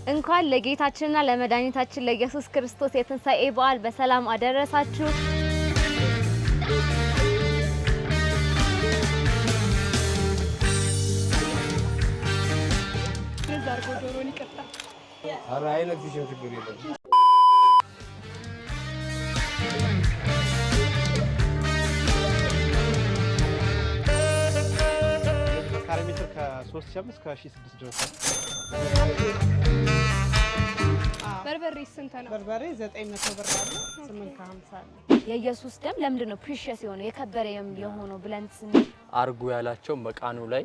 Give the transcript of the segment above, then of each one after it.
እንኳን ለጌታችንና ለመድኃኒታችን ለኢየሱስ ክርስቶስ የትንሣኤ በዓል በሰላም አደረሳችሁ። ካሬሜትር ከ3000 እስከ 1600 ድረስ። በርበሬ ስንት ነው? በርበሬ 900 ብር አለ፣ 850 አለ። የኢየሱስ ደም ለምንድን ነው ፕሪሺየስ የሆነው የከበረ የሆነው ብለን ስንል አርጉ ያላቸው መቃኑ ላይ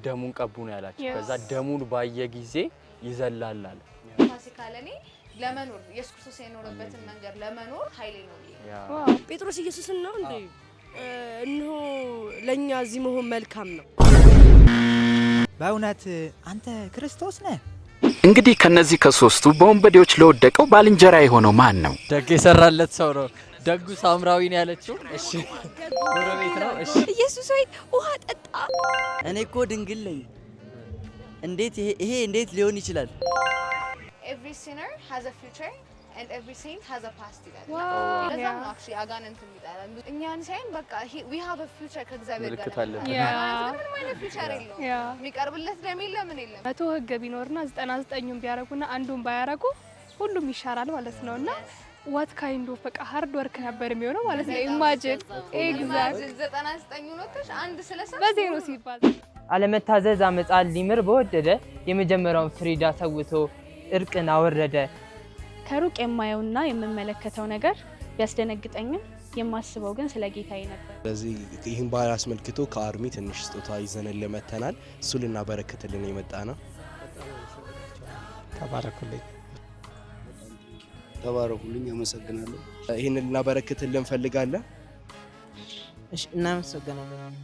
ደሙን ቀቡ ነው ያላቸው። ከዛ ደሙን ባየ ጊዜ ይዘላል አለ። ፋሲካ ለኔ ለመኖር ኢየሱስ ክርስቶስ የኖረበትን መንገድ ለመኖር ኃይሌ ነው። ጴጥሮስ ኢየሱስን ነው እንዴ እንሆ ለኛ እዚህ መሆን መልካም ነው። በእውነት አንተ ክርስቶስ ነህ? እንግዲህ ከነዚህ ከሶስቱ በወንበዴዎች ለወደቀው ባልንጀራ የሆነው ማን ነው? ደግ የሰራለት ሰው ነው። ደጉ ሳምራዊ ነው ያለችው። እሺ ጎረቤት ነው። እሺ ኢየሱስ ሆይ ውሃ ጠጣ። እኔ እኮ ድንግል ነኝ። እንዴት ይሄ እንዴት ሊሆን ይችላል? Every sinner has a future and every saint has a past ይላል። ለዛ ነው actually አጋንንት የሚጣላል። እኛን ሳይን በቃ we have a future ከእግዚአብሔር ጋር ምንም አይነት future የለውም። የሚቀርብለት ደም የለም ምን የለም። 100 ህግ ቢኖርና 99ን ቢያረጉና አንዱን ባያረጉ ሁሉም ይሻራል ማለት ነውና what kind of በቃ ሃርድ ወርክ ነበር የሚሆነው ማለት ነው። ኢማጂን ኤግዛክት 99 ኖተሽ አንድ ስለሰብ በዚህ ነው ሲባል አለመታዘዝ አመጻን ሊምር በወደደ የመጀመሪያውን ፍሪዳ ተውቶ እርቅን አወረደ። ከሩቅ የማየውና የምመለከተው ነገር ቢያስደነግጠኝም የማስበው ግን ስለ ጌታዬ ነበር። ስለዚህ ይህን በዓል አስመልክቶ ከአርሚ ትንሽ ስጦታ ይዘን ለመተናል። እሱ ልናበረክትልን የመጣ ነው። ተባረኩልኝ። አመሰግናለሁ። ይህንን ልናበረክትልን እንፈልጋለን። እሺ እናመሰግናለን።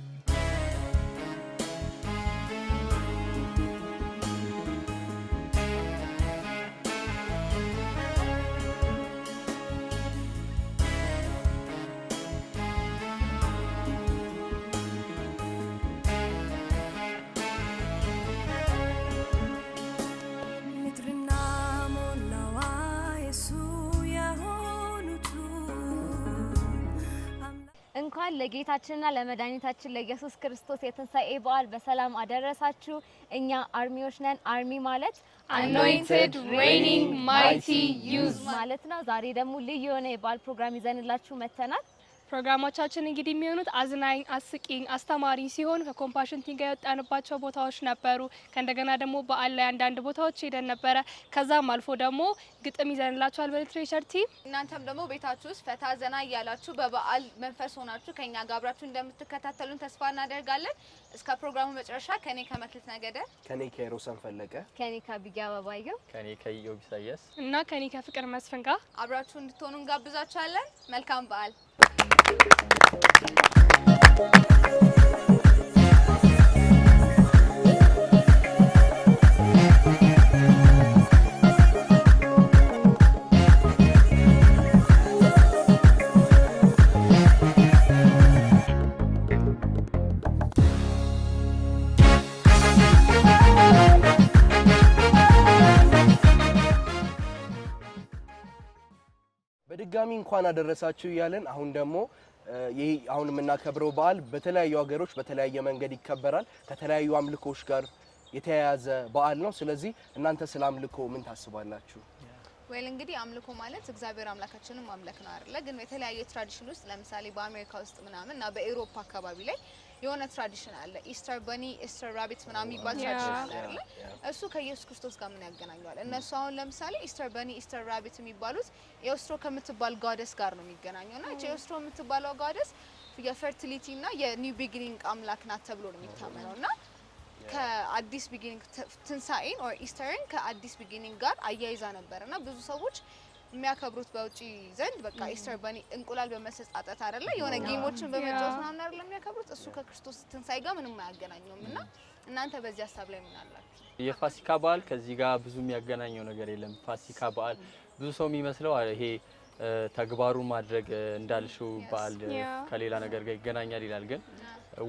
እንኳን ለጌታችንና ለመድኃኒታችን ለኢየሱስ ክርስቶስ የትንሣኤ በዓል በሰላም አደረሳችሁ። እኛ አርሚዎች ነን። አርሚ ማለት anointed reigning mighty youth ማለት ነው። ዛሬ ደግሞ ልዩ የሆነ የበዓል ፕሮግራም ይዘንላችሁ መተናል። ፕሮግራሞቻችን እንግዲህ የሚሆኑት አዝናኝ፣ አስቂኝ፣ አስተማሪ ሲሆን ከኮምፓሽን ቲም ጋር የወጣንባቸው ቦታዎች ነበሩ። ከእንደገና ደግሞ በዓል ላይ አንዳንድ ቦታዎች ሄደን ነበረ። ከዛም አልፎ ደግሞ ግጥም ይዘንላችኋል በሊትሬቸር ቲም። እናንተም ደግሞ ቤታችሁ ውስጥ ፈታ ዘና እያላችሁ በበዓል መንፈስ ሆናችሁ ከኛ ጋር አብራችሁ እንደምትከታተሉን ተስፋ እናደርጋለን። እስከ ፕሮግራሙ መጨረሻ ከኔ ከመክሊት ነገደ፣ ከኔ ከሮሰን ፈለቀ፣ ከኔ ከቢጋ አበባየሁ፣ ከኔ ከኢዮብ ኢሳያስ እና ከኔ ከፍቅር መስፍን ጋር አብራችሁ እንድትሆኑ እንጋብዛችኋለን። መልካም በዓል። በድጋሚ እንኳን አደረሳችሁ እያለን አሁን ደግሞ ይሄ አሁን የምናከብረው በዓል በተለያዩ ሀገሮች በተለያየ መንገድ ይከበራል። ከተለያዩ አምልኮች ጋር የተያያዘ በዓል ነው። ስለዚህ እናንተ ስለ አምልኮ ምን ታስባላችሁ? ወይል እንግዲህ አምልኮ ማለት እግዚአብሔር አምላካችንን ማምለክ ነው አይደለ? ግን የተለያየ ትራዲሽን ውስጥ ለምሳሌ በአሜሪካ ውስጥ ምናምንና በአውሮፓ አካባቢ ላይ የሆነ ትራዲሽን አለ። ኢስተር በኒ፣ ኢስተር ራቢት ምናምን የሚባል ትራዲሽን አለ አይደል? እሱ ከኢየሱስ ክርስቶስ ጋር ምን ያገናኘዋል? እነሱ አሁን ለምሳሌ ኢስተር በኒ፣ ኢስተር ራቢት የሚባሉት የኦስትሮ ከምትባል ጋደስ ጋር ነው የሚገናኘውና የኦስትሮ የምትባለው ጋደስ የፈርቲሊቲ እና የኒው ቢጊኒንግ አምላክ ናት ተብሎ ነው የሚታመነውና ከአዲስ ቢጊኒንግ ትንሳኤን ኦር ኢስተርን ከአዲስ ቢጊኒንግ ጋር አያይዛ ነበርና ብዙ ሰዎች የሚያከብሩት በውጪ ዘንድ በቃ ኢስተር በኒ እንቁላል በመሰጣጣት አይደለ የሆነ ጌሞችን በመጫወት ምናምን አይደለም የሚያከብሩት። እሱ ከክርስቶስ ትንሳኤ ጋር ምንም አያገናኘውምና እናንተ በዚህ ሐሳብ ላይ ምን አላችሁ? የፋሲካ በዓል ከዚህ ጋር ብዙ የሚያገናኘው ነገር የለም። ፋሲካ በዓል ብዙ ሰው የሚመስለው ይሄ ተግባሩ ማድረግ እንዳልሽው በዓል ከሌላ ነገር ጋር ይገናኛል ይላል። ግን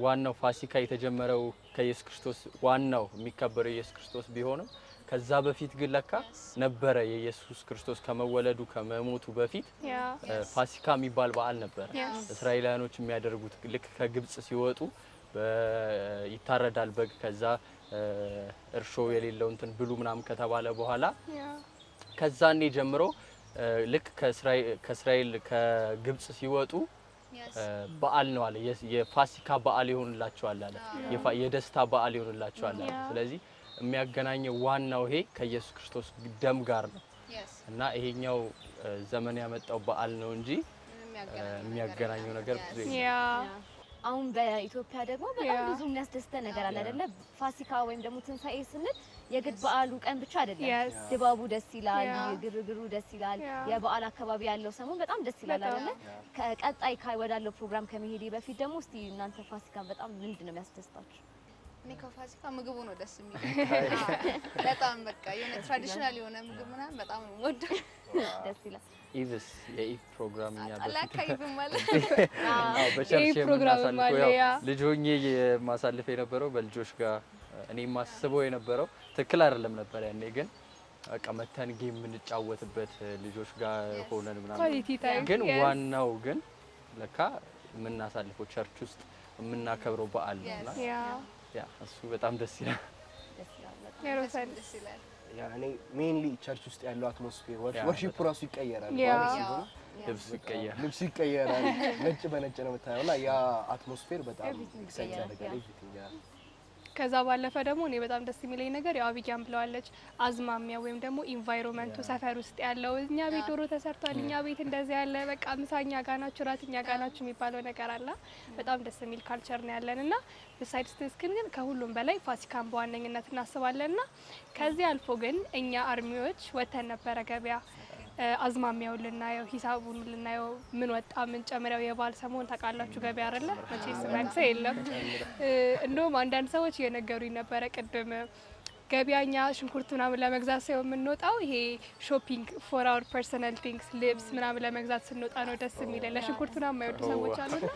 ዋናው ፋሲካ የተጀመረው ከኢየሱስ ክርስቶስ ዋናው የሚከበረው ኢየሱስ ክርስቶስ ቢሆንም ከዛ በፊት ግን ለካ ነበረ የኢየሱስ ክርስቶስ ከመወለዱ ከመሞቱ በፊት ፋሲካ የሚባል በዓል ነበረ። እስራኤላውያኖች የሚያደርጉት ልክ ከግብጽ ሲወጡ ይታረዳል በግ ከዛ እርሾ የሌለው እንትን ብሉ ምናምን ከተባለ በኋላ ከዛኔ ጀምሮ ልክ ከእስራኤል ከግብጽ ሲወጡ በዓል ነው አለ የፋሲካ በዓል ይሆንላቸዋል አለ የደስታ በዓል ይሆንላቸዋል አለ። ስለዚህ የሚያገናኘው ዋናው ይሄ ከኢየሱስ ክርስቶስ ደም ጋር ነው እና ይሄኛው ዘመን ያመጣው በዓል ነው እንጂ የሚያገናኘው ነገር ብዙ አሁን በኢትዮጵያ ደግሞ በጣም ብዙ የሚያስደስተን ነገር አለ አይደለ? ፋሲካ ወይም ደግሞ ትንሳኤ ስንል የግድ በዓሉ ቀን ብቻ አይደለም። ድባቡ ደስ ይላል፣ ግርግሩ ደስ ይላል፣ የበዓል አካባቢ ያለው ሰሞን በጣም ደስ ይላል አይደለ? ከቀጣይ ወዳለው ፕሮግራም ከመሄዴ በፊት ደግሞ እስቲ እናንተ ፋሲካን በጣም ምንድን ነው የሚያስደስታችሁ? እኔ ከፋሲካ ምግቡ ነው ደስ የሚለኝ። በጣም በቃ የሆነ ትራዲሽናል የሆነ ምግብ ምናምን በጣም ነው የምወደው። ደስ ይላል። ኢቭስ የኢቭ ፕሮግራም ማለት በቸርች የምናሳልፈው ያው ልጅ ሆኜ የማሳልፍ የነበረው በልጆች ጋር እኔ ማስበው የነበረው ትክክል አይደለም ነበር ያኔ ግን በቃ መተን ጌም የምንጫወትበት ልጆች ጋር ሆነን ምናምን ግን ዋናው ግን ለካ የምናሳልፈው ቸርች ውስጥ የምናከብረው በዓል ነውና ያ እሱ በጣም ደስ ይላል። ደስ ይላል። ያ እኔ ሜንሊ ቸርች ውስጥ ያለው አትሞስፌር ወርሺፕ ራሱ ይቀየራል። ልብስ ይቀየራል። ነጭ በነጭ ነው የምታየውና ያ አትሞስፌር በጣም ኤክሳይት ያደርጋል። ከዛ ባለፈ ደግሞ እኔ በጣም ደስ የሚለኝ ነገር ያው አቢጊያም ብለዋለች አዝማሚያ ወይም ደግሞ ኢንቫይሮንመንቱ ሰፈር ውስጥ ያለው እኛ ቤት ዶሮ ተሰርቷል፣ እኛ ቤት እንደዚህ ያለ በቃ ምሳኛ ጋር ናችሁ ራት እኛ ጋር ናችሁ የሚባለው ነገር አለ። በጣም ደስ የሚል ካልቸር ነው ያለንና በሳይድስ ግን ከሁሉም በላይ ፋሲካን በዋነኝነት እናስባለንና ከዚህ አልፎ ግን እኛ አርሚዎች ወተን ነበረ ገበያ አዝማሚያው ልናየው ሂሳቡን ልናየው ምን ወጣ ምን ጨምረው የበዓል ሰሞን ታውቃላችሁ ገበያ አይደለ መቼስ ማክሰ የለም። እንደውም አንዳንድ ሰዎች እየነገሩኝ ነበረ ቅድም ገበያኛ ሽንኩርት ምናምን ለመግዛት ሳይሆን የምንወጣው ይሄ ሾፒንግ ፎር አወር ፐርሰናል ቲንግስ ልብስ ምናምን ለመግዛት ስንወጣ ነው ደስ የሚለን። ለሽንኩርት ምናምን የማይወዱ ሰዎች አሉና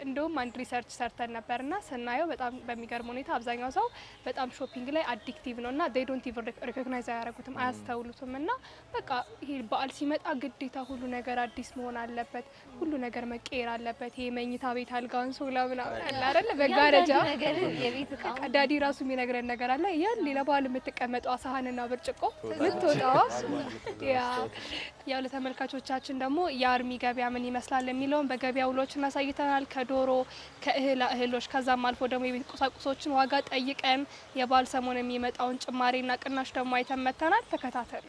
እንደውም አንድ ሪሰርች ሰርተን ነበርና ስናየው በጣም በሚገርም ሁኔታ አብዛኛው ሰው በጣም ሾፒንግ ላይ አዲክቲቭ ነውና they don't even recognize አያረጉትም አያስተውሉትም። እና በቃ ይሄ በዓል ሲመጣ ግዴታ ሁሉ ነገር አዲስ መሆን አለበት፣ ሁሉ ነገር መቀየር አለበት። ይሄ መኝታ ቤት አልጋውን ሶላ ምናምን አለ አይደል በጋረጃ ዳዲ ራሱ የሚነግረን ነገር አለ። ያን ሌላ በዓል የምትቀመጠው ሳህንና ብርጭቆ ልትወጣው ያው ለተመልካቾቻችን ደግሞ የአርሚ ገበያ ምን ይመስላል የሚለውን በገበያ ውሎች እናሳይተናል። ከዶሮ ከእህሎች ከዛም አልፎ ደግሞ የቤት ቁሳቁሶችን ዋጋ ጠይቀን የበዓል ሰሞን የሚመጣውን ጭማሪና ቅናሽ ደግሞ አይተን መተናል። ተከታተሉ።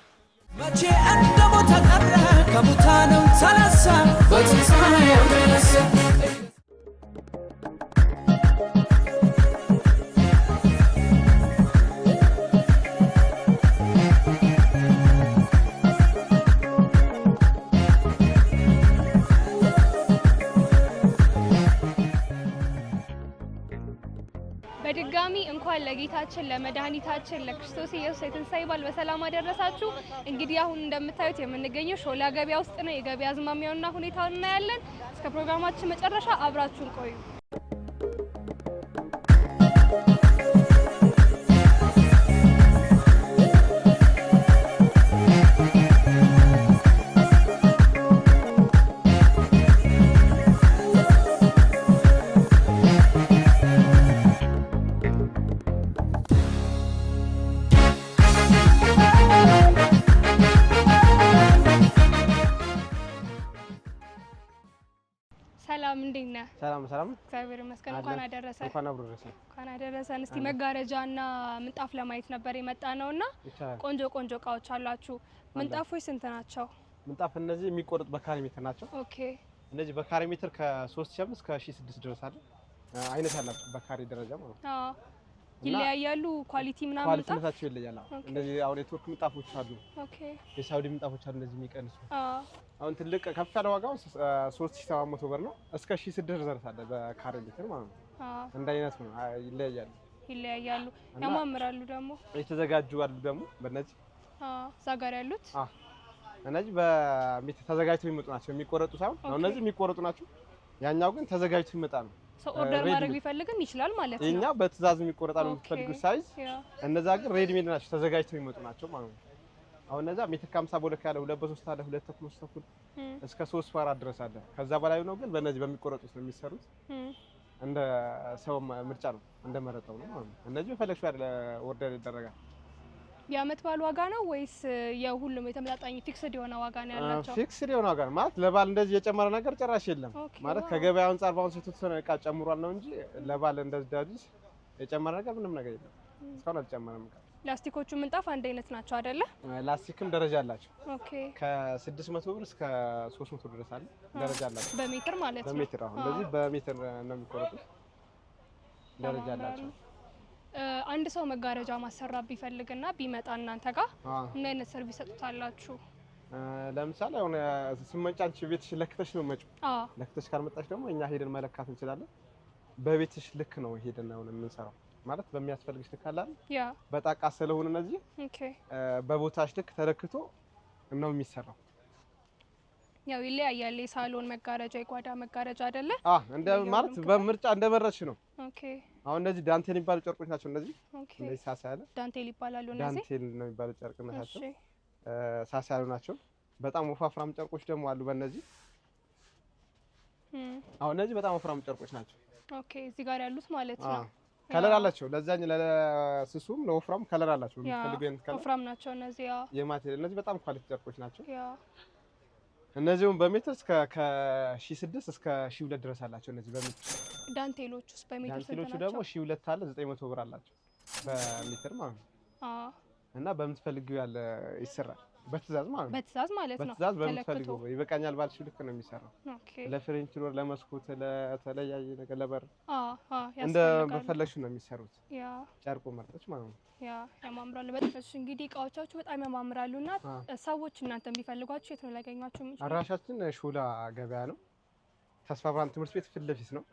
መቼ እንደሞተ ቀረ ከሙታንም ተነሳ በትንሣኤው ተነሳ። በድጋሚ እንኳን ለጌታችን ለመድኃኒታችን ለክርስቶስ ኢየሱስ የትንሣኤ በዓል በሰላም አደረሳችሁ። እንግዲህ አሁን እንደምታዩት የምንገኘው ሾላ ገበያ ውስጥ ነው። የገበያ አዝማሚያውና ሁኔታውን እናያለን። እስከ ፕሮግራማችን መጨረሻ አብራችሁን ቆዩ። ሰላም እግዚአብሔር ይመስገን። እንኳን አደረሰ። እንኳን አደረሰን። እስቲ መጋረጃና ምንጣፍ ለማየት ነበር የመጣ ነውና ቆንጆ ቆንጆ እቃዎች አሏችሁ። ምንጣፎች ስንት ናቸው? ምንጣፍ እነዚህ የሚቆረጥ በካሬ ሜትር ናቸው። ኦኬ። እነዚህ በካሬ ሜትር ከ3000 እስከ 1006 ድረስ አለ አይነት ያላቸው በካሬ ደረጃ ማለት ነው። አዎ ይለያያሉ። ኳሊቲ ምናምን ኳሊቲነታቸው ይለያል። እነዚህ አሁን የቱርክ ምንጣፎች አሉ። ኦኬ። የሳውዲ ምንጣፎች አሉ እንደዚህ የሚቀንሱ። አሁን ትልቅ ከፍ ያለ ዋጋው 3700 ብር ነው። እስከ 1006 ድረስ አለ በካሬ ሜትር ማለት ነው። እንደ አይነት ነው ይለያያሉ። ያማምራሉ። ደግሞ የተዘጋጁ አሉ ደግሞ በእነዚህ እዛ ጋር ያሉት እነዚህ በሜትር ተዘጋጅተው የሚመጡ ናቸው። የሚቆረጡ ሳይሆን አሁን እነዚህ የሚቆረጡ ናቸው። ያኛው ግን ተዘጋጅቶ ይመጣ ነው። ሰው ኦርደር ማድረግ ቢፈልግም ይችላል ማለት ነው። እኛ በትእዛዝ የሚቆረጣሉ የምትፈልጉት ሳይዝ፣ እነዛ ግን ሬዲ ሜድ ናቸው ተዘጋጅተው የሚመጡ ናቸው ማለት ነው። አሁን እነዛ ሜትር ከ50 ቦለክ ያለ 2 በ3 አለ 2 ተኩል 3 ተኩል እስከ 3 4 ድረስ አለ። ከዛ በላይ ነው ግን በእነዚህ በሚቆረጡት ነው የሚሰሩት። እንደ ሰው ምርጫ ነው እንደመረጠው ነው ማለት ነው። እነዚህ በፈለግሽው አይደለ ኦርደር ይደረጋል። የዓመት በዓል ዋጋ ነው ወይስ የሁሉም የተመጣጣኝ ፊክስድ የሆነ ዋጋ ነው ያላቸው? ፊክስድ የሆነ ዋጋ ነው ማለት ለባል እንደዚህ የጨመረ ነገር ጭራሽ የለም ማለት ከገበያው አንፃር ባሁን የተወሰነ እቃ ጨምሯል ነው እንጂ ለባል እንደዚህ ዳዲስ የጨመረ ነገር ምንም ነገር የለም። እስካሁን አልጨመረም። ላስቲኮቹ ምንጣፍ አንድ አይነት ናቸው አይደለ? ላስቲክም ደረጃ አላቸው። ኦኬ ከ600 ብር እስከ 300 ድረስ አለ ደረጃ አላቸው። በሜትር ማለት ነው። በሜትር አሁን እንደዚህ በሜትር ነው የሚቆረጡት። ደረጃ አላቸው። አንድ ሰው መጋረጃ ማሰራት ቢፈልግና ቢመጣ እናንተ ጋር ምን አይነት ሰርቪስ ሰጡታላችሁ? ለምሳሌ አሁን ስመጫ አንቺ ቤትሽ ለክተሽ ነው መጪው። ለክተሽ ካልመጣሽ ደግሞ እኛ ሄደን መለካት እንችላለን። በቤትሽ ልክ ነው ሄደን ነው የምንሰራው ማለት በሚያስፈልግሽ ልክ አለ ያ በጣቃ ስለሆነ እነዚህ በቦታሽ ልክ ተለክቶ ነው የሚሰራው። ያው ይለያያል። የሳሎን መጋረጃ የጓዳ መጋረጃ አይደለ? እንደ ማለት በምርጫ እንደመረጥሽ ነው። ኦኬ አሁን እነዚህ ዳንቴል የሚባሉ ጨርቆች ናቸው። እነዚህ እነዚህ ሳሳ ያለ ዳንቴል ይባላሉ። እነዚህ ዳንቴል ነው የሚባሉ ጨርቅ ናቸው። ሳሳ ያሉ ናቸው። በጣም ወፋፍራም ጨርቆች ደግሞ አሉ በእነዚህ አሁን እነዚህ በጣም ወፍራም ጨርቆች ናቸው። ኦኬ እዚህ ጋር ያሉት ማለት ነው። ከለር አላቸው። ለዛኝ ለስሱም ለወፍራም ከለር አላቸው። የሚፈልገን ከለር ወፍራም ናቸው እነዚህ። የማቴሪያል እነዚህ በጣም ኳሊቲ ጨርቆች ናቸው። እነዚህም በሜትር እስከ ከ1006 እስከ 1002 ድረስ አላቸው። እነዚህ በሜትር ዳንቴሎቹስ በሜትር ስንት ናቸው? ዳንቴሎቹ ደግሞ 1002 አለ 900 ብር አላቸው በሜትር ማለት ነው። እና በምትፈልጊው ያለ ይሰራል በትእዛዝ ማለት ነው። በትእዛዝ ማለት ነው። በትእዛዝ በምትፈልጊው ይበቃኛል ባልሽው ልክ ነው የሚሰራው። ለፍሬንች ዶር ለመስኮት ለተለያየ ነገር ለበር እንደ በፈለግሽው ነው የሚሰሩት። ጨርቁ መርጠሽ ማለት ነው። ያማምራሉ በጣም። እሺ እንግዲህ እቃዎቻችሁ በጣም ያማምራሉና ሰዎች እናንተን ቢፈልጓችሁ የት ነው ሊያገኟችሁ የሚችሉት? አድራሻችን ሾላ ገበያ ነው። ተስፋ ብርሃን ትምህርት ቤት ፊት ለፊት ነው።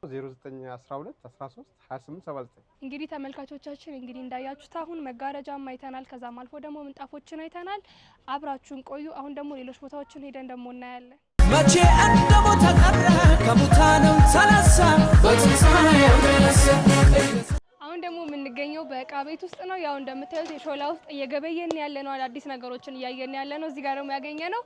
0912 13 28 79 እንግዲህ ተመልካቾቻችን እንግዲህ እንዳያችሁት አሁን መጋረጃም አይተናል። ከዛም አልፎ ደግሞ ምንጣፎችን አይተናል። አብራችሁን ቆዩ። አሁን ደግሞ ሌሎች ቦታዎችን ሄደን ደግሞ እናያለን። መቼ እንደሞተ ቀረ ከሙታንም ተነሳ በትንሣኤው ተነሳ። አሁን ደግሞ የምንገኘው በእቃ ቤት ውስጥ ነው። ያው እንደምታዩት የሾላ ውስጥ እየገበየን ያለ ነው። አዳዲስ ነገሮችን እያየን ያለ ነው። እዚህ ጋር ደግሞ ያገኘ ነው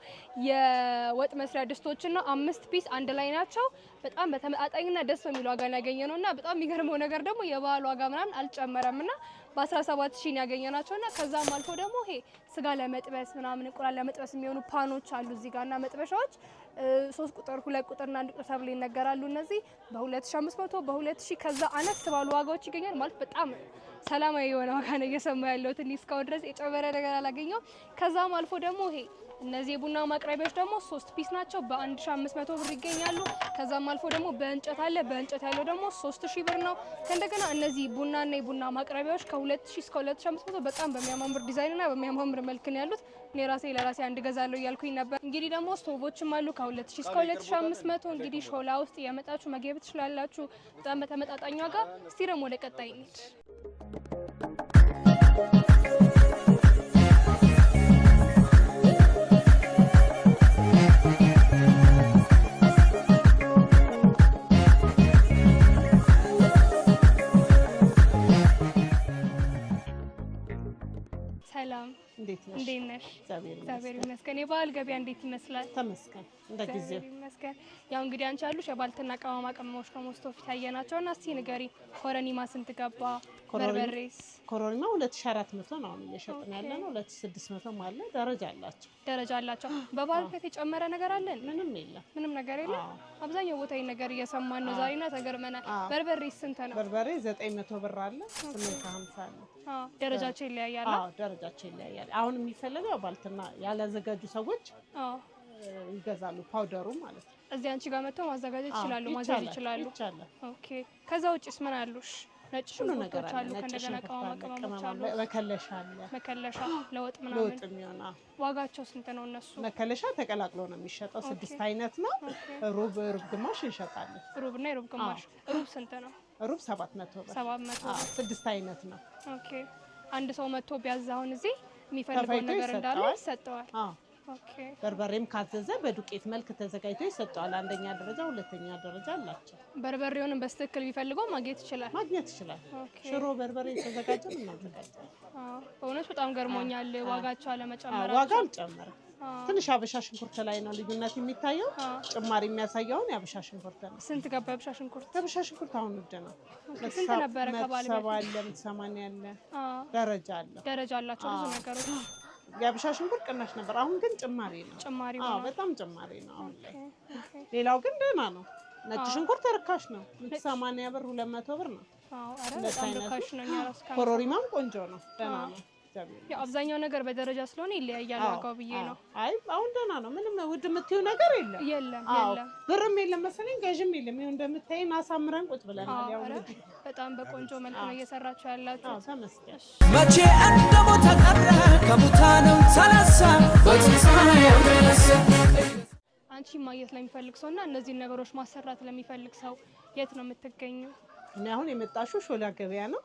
የወጥ መስሪያ ድስቶችን ነው። 5 ፒስ አንድ ላይ ናቸው። በጣም በተመጣጣኝና ደስ በሚል ዋጋ ያገኘ ነውና በጣም የሚገርመው ነገር ደግሞ የባህል ዋጋ ምናምን አልጨመረምና በ17,000 ያገኘናቸውና ከዛም አልፎ ደግሞ ይሄ ስጋ ለመጥበስ ምናምን እንቁላል ለመጥበስ የሚሆኑ ፓኖች አሉ እዚህ ጋርና መጥበሻዎች 3 ቁጥር 2 ቁጥርና 1 ቁጥር ተብለው ይነገራሉ። እነዚህ በ2500 በ2000 ከዛ አነስ ባሉ ዋጋዎች ይገኛል። ማለት በጣም ሰላማዊ የሆነ ዋጋ ነው እየሰማሁ ያለሁት። እስካሁን ድረስ የጨመረ ነገር አላገኘሁም። ከዛም አልፎ ደግሞ ይሄ እነዚህ የቡና ማቅረቢያዎች ደግሞ 3 ፒስ ናቸው በ1500 ብር ይገኛሉ። ከዛም አልፎ ደግሞ በእንጨት አለ። በእንጨት ያለው ደግሞ 3000 ብር ነው። ከእንደገና እነዚህ ቡናና የቡና ማቅረቢያዎች ከ2000 እስከ 2500 በጣም በሚያማምር ዲዛይንና በሚያማምር መልክ ነው ያሉት። እኔ ራሴ ለራሴ አንድ ገዛለሁ እያልኩኝ ነበር። እንግዲህ ደግሞ ስቶቮችም አሉ ከ2000 እስከ 2500። እንግዲህ ሾላ ውስጥ እየመጣችሁ መገብየት ትችላላችሁ በጣም በተመጣጣኝ ዋጋ። እስቲ ደግሞ ወደ ቀጣይ እንሂድ። ሰላም እንዴት ነሽ? እግዚአብሔር ይመስገን። የበዓል ገበያ እንዴት ይመስላል? ተመስገን እንደጊዜው ይመስገን። ያው እንግዲህ አንቺ ያሉሽ የባልትና ቅመማ ቅመሞች ከሞስቶ ፊት ያየናቸውና እስቲ ንገሪ፣ ኮረኒማ ስንት ገባ? በርበሬስ? ኮረኒማ 2400 ነው እየሸጥን ያለ ነው። 2600 አለ። ደረጃ አላቸው። በበዓል ከት የጨመረ ነገር አለ? ምንም የለም። ምንም ነገር የለም። አብዛኛው ቦታ ይሄን ነገር እየሰማን ነው ዛሬና ተገርመናል። በርበሬስ ስንት ነው? በርበሬ 900 ብር አለ፣ 850 አለ። ደረጃቸው ይለያያል። ደረጃቸው ይለያያል። አሁን የሚፈልገው ባልትና ያላዘጋጁ ሰዎች ይገዛሉ፣ ፓውደሩ ማለት ነው። እዚህ አንቺ ጋር መጥተው ማዘጋጀት ይችላሉ፣ ማዘዝ ይችላሉ። ኦኬ። ከዛ ውጭስ ምን አሉሽ? ነጭ ሽንኩርቶች አሉ፣ ከእንደገና ቅመማ ቅመሞች አሉ። መከለሻ ለወጥ ምናምን የሚሆን ዋጋቸው ስንት ነው እነሱ? መከለሻ ተቀላቅሎ ነው የሚሸጠው። 6 አይነት ነው። ሩብ ግማሽ እንሸጣለን። ሩብና የሩብ ግማሽ። ሩብ ስንት ነው? ሩብ 700 ብር። 700 6 አይነት ነው። ኦኬ። አንድ ሰው መጥቶ ቢያዝ አሁን እዚህ የሚፈልገው ነገር እንዳለ ይሰጠዋል። በርበሬም ካዘዘ በዱቄት መልክ ተዘጋጅቶ ይሰጣል። አንደኛ ደረጃ፣ ሁለተኛ ደረጃ አላቸው። በርበሬውንም በስትክክል ቢፈልገው ማግኘት ይችላል። ሽሮ በርበሬ ተዘጋጀ እናዘጋጃለን። በእውነት በጣም ገርሞኛል ዋጋቸው አለመጨመራቸው። ዋጋ አልጨመረም። ትንሽ አበሻ ሽንኩርት ላይ ነው ልዩነት የሚታየው። ጭማሪ የሚያሳየውን የአበሻ ሽንኩርት ነው። ስንት ገባ የአበሻ ሽንኩርት? የአበሻ ሽንኩርት አሁን ውድ ነው። ስንት ነበረ ከባለ? 70 አለ፣ 80 አለ፣ ደረጃ አላቸው ብዙ ነገሮች። የአበሻ ሽንኩርት ቅናሽ ነበር፣ አሁን ግን ጭማሪ ነው። በጣም ጭማሪ ነው አሁን ላይ። ሌላው ግን ደህና ነው። ነጭ ሽንኩርት ርካሽ ነው። 80 ብር 200 ብር ነው። በጣም ርካሽ ነው። ኮሮሪማም ቆንጆ ነው፣ ደህና ነው። አብዛኛው ነገር በደረጃ ስለሆነ ይለያያል ዋጋው ብዬ ነው። አይ አሁን ደህና ነው። ምንም ውድ የምትይው ነገር የለም። ብርም የለም መሰለኝ፣ ገዥም የለም። ይሁን እንደምታይን አሳምረን ቁጭ ብለናል። ያው እንግዲህ በጣም በቆንጆ መልኩ ነው እየሰራችሁ ያላችሁ። ተመስገን። መቼ እንደሞተ ቀረ ከሙታንም ተነሳ በትንሣኤው ተነሳ። አንቺ ማግኘት ለሚፈልግ ሰውና እነዚህን ነገሮች ማሰራት ለሚፈልግ ሰው የት ነው የምትገኘው? እኔ አሁን የመጣሽው ሾላ ገበያ ነው።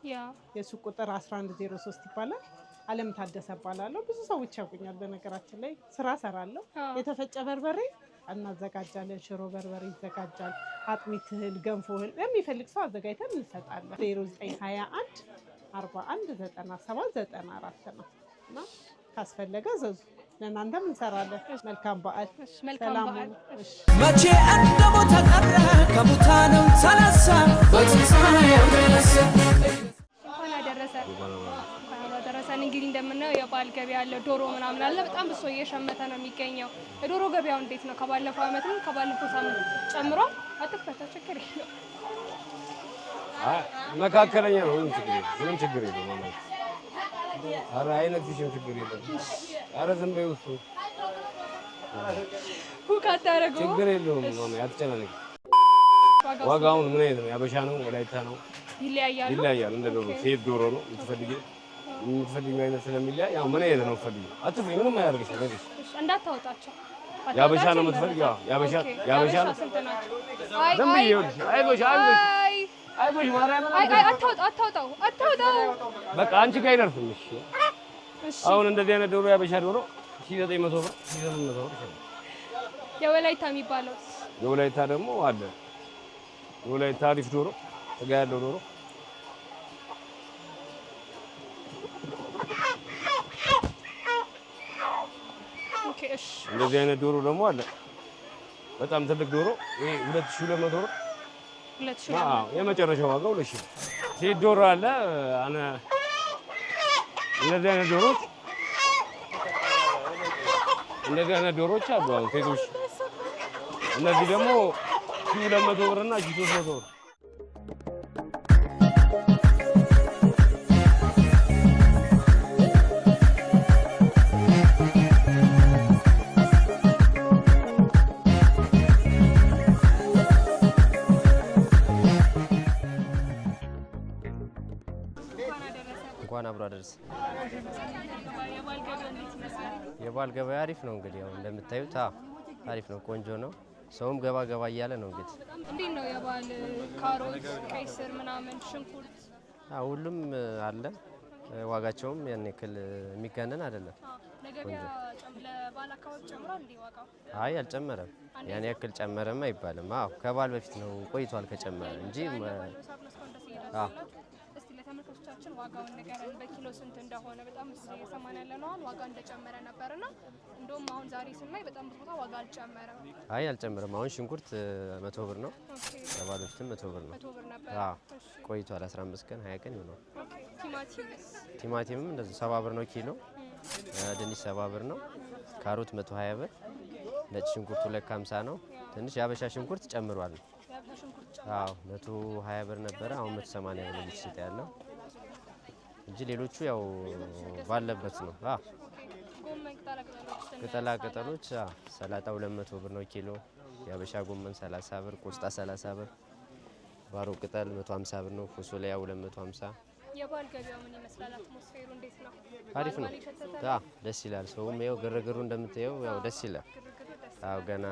የሱቅ ቁጥር 1103 ይባላል። አለም ታደሰ እባላለሁ። ብዙ ሰዎች ያውቁኛል። በነገራችን ላይ ስራ ሰራለሁ። የተፈጨ በርበሬ እናዘጋጃለን። ሽሮ በርበሬ ይዘጋጃል። አጥሚት እህል፣ ገንፎ እህል የሚፈልግ ሰው አዘጋጅተን እንሰጣለን። 0921 41 97 94 ነው እና ካስፈለገ ዘዙ። ለእናንተም እንሰራለን። መልካም በዓል። መቼ እንደሞተ ቀረ ከሙታንም ተነሳ በትንሣኤው ተነሳ። ደረሰን። እንግዲህ እንደምናየው የበዓል ገበያ አለ፣ ዶሮ ምናምን አለ። በጣም ብሶ እየሸመተ ነው የሚገኘው። የዶሮ ገበያው እንዴት ነው? ከባለፈው ዓመትም ከባለፈው ሳምንት ጨምሮ አጥፍታ ችግር የለው መካከለኛ ነው። ምንም ችግር የለው ማለት አረ አይነት ችግር የለም። አረ ዝም በይው እሱ ሁካታ አደረገው ችግር የለውም ነው ያትጨናነቅ። ዋጋውን ምን አይነት ነው? ያበሻ ነው ወላይታ ነው? ይለያያል። እንደ ዶሮ ሴት ዶሮ ነው የምትፈልጊው አይነት ስለሚለያይ ያው ምን አይነት ነው የምትፈልጊው? አትፍሪ፣ ምንም አያደርግሽ። እንዳታወጣቸው ያበሻ ነው የምትፈልጊው? ያበሻ ነው። ዝም ብዬሽ ይኸውልሽ፣ አይዞሽ ማርያምን አታውጣው። በቃ አንቺ ጋር አይደርስም። እሺ አሁን እንደዚህ አይነት ዶሮ ያበሻ ዶሮ 1900 ብር 1800 ብር ይችላል። የወላይታ የሚባለው የወላይታ ደግሞ አለ። የወላይታ አሪፍ ዶሮ ስጋ ያለው ዶሮ እንደዚህ አይነት ዶሮ ደግሞ አለ። በጣም ትልቅ ዶሮ ይሄ 2200 ብር። የመጨረሻው ዋጋው 2000 ብር። ሴት ዶሮ አለ። እንደዚህ አይነት ዶሮዎች አሉ አሁን ሴቶች። እነዚህ ደግሞ 1200 ብር እና 1300 ብር። እንኳን አብሮ አደረሰ። የበዓል ገበያ አሪፍ ነው። እንግዲህ ያው እንደምታዩት አሪፍ ነው፣ ቆንጆ ነው። ሰውም ገባ ገባ እያለ ነው። እንግዲህ እንዴት ነው የበዓል ካሮት፣ ቀይ ስር ምናምን፣ ሽንኩርት ሁሉም አለ። ዋጋቸውም ያን ያክል የሚጋነን አይደለም። ለገበያ ለበዓል አካባቢ ጨምሯል እንዴ ዋጋው? አይ አልጨመረም። ያን ያክል ጨመረም አይባልም። ከበዓል በፊት ነው ቆይቷል ከጨመረ እንጂ ተመልካቾቻችን ዋጋውን ንገረን፣ በኪሎ ስንት እንደሆነ በጣም እየሰማን ያለ ነው። ዋጋ እንደጨመረ ነበርና እንደውም አሁን ዛሬ ስናይ በጣም ብዙ ቦታ ዋጋ አልጨመረም። አይ አልጨመረም። አሁን ሽንኩርት 100 ብር ነው። ከባለ በፊትም 100 ብር ነው። ቆይቷል 15 ቀን 20 ቀን ይሆናል። ቲማቲምም እንደዚህ 70 ብር ነው ኪሎ። ድንች 70 ብር ነው። ካሮት 120 ብር። ነጭ ሽንኩርት 250 ነው። ትንሽ የአበሻ ሽንኩርት ጨምሯል። 120 ብር ነበረ፣ አሁን 180 ብር እየተሸጠ ያለው እንጂ ሌሎቹ ያው ባለበት ነው። ቅጠላ ቅጠሎች ሰላጣ 200 ብር ነው ኪሎ። የአበሻ ጎመን 30 ብር፣ ቆስጣ 30 ብር፣ ባሮ ቅጠል 150 ብር ነው። ፎሶሊያ 250። የበዓል ገበያው ምን ይመስላል? አትሞስፌሩ እንዴት ነው? አሪፍ ነው። ደስ ይላል። ሰውም ያው ግርግሩ እንደምታየው ያው ደስ ይላል። ገና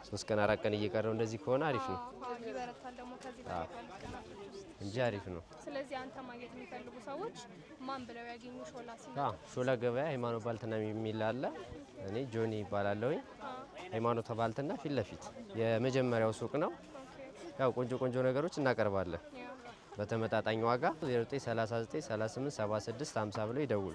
3 ቀን 4 ቀን እየቀረው እንደዚህ ከሆነ አሪፍ ነው። እንጂ አሪፍ ነው። ስለዚህ አንተ ማግኘት የሚፈልጉ ሰዎች ማን ብለው ያገኙ? ሾላ ሲመጡ ሾላ ገበያ ሃይማኖት ባልትና የሚል አለ። እኔ ጆኒ ይባላለሁ። ሃይማኖት ባልትና ፊት ለፊት የመጀመሪያው ሱቅ ነው። ያው ቆንጆ ነገሮች እናቀርባለን በተመጣጣኝ ዋጋ 0939 38 76 50 ብለው ይደውሉ።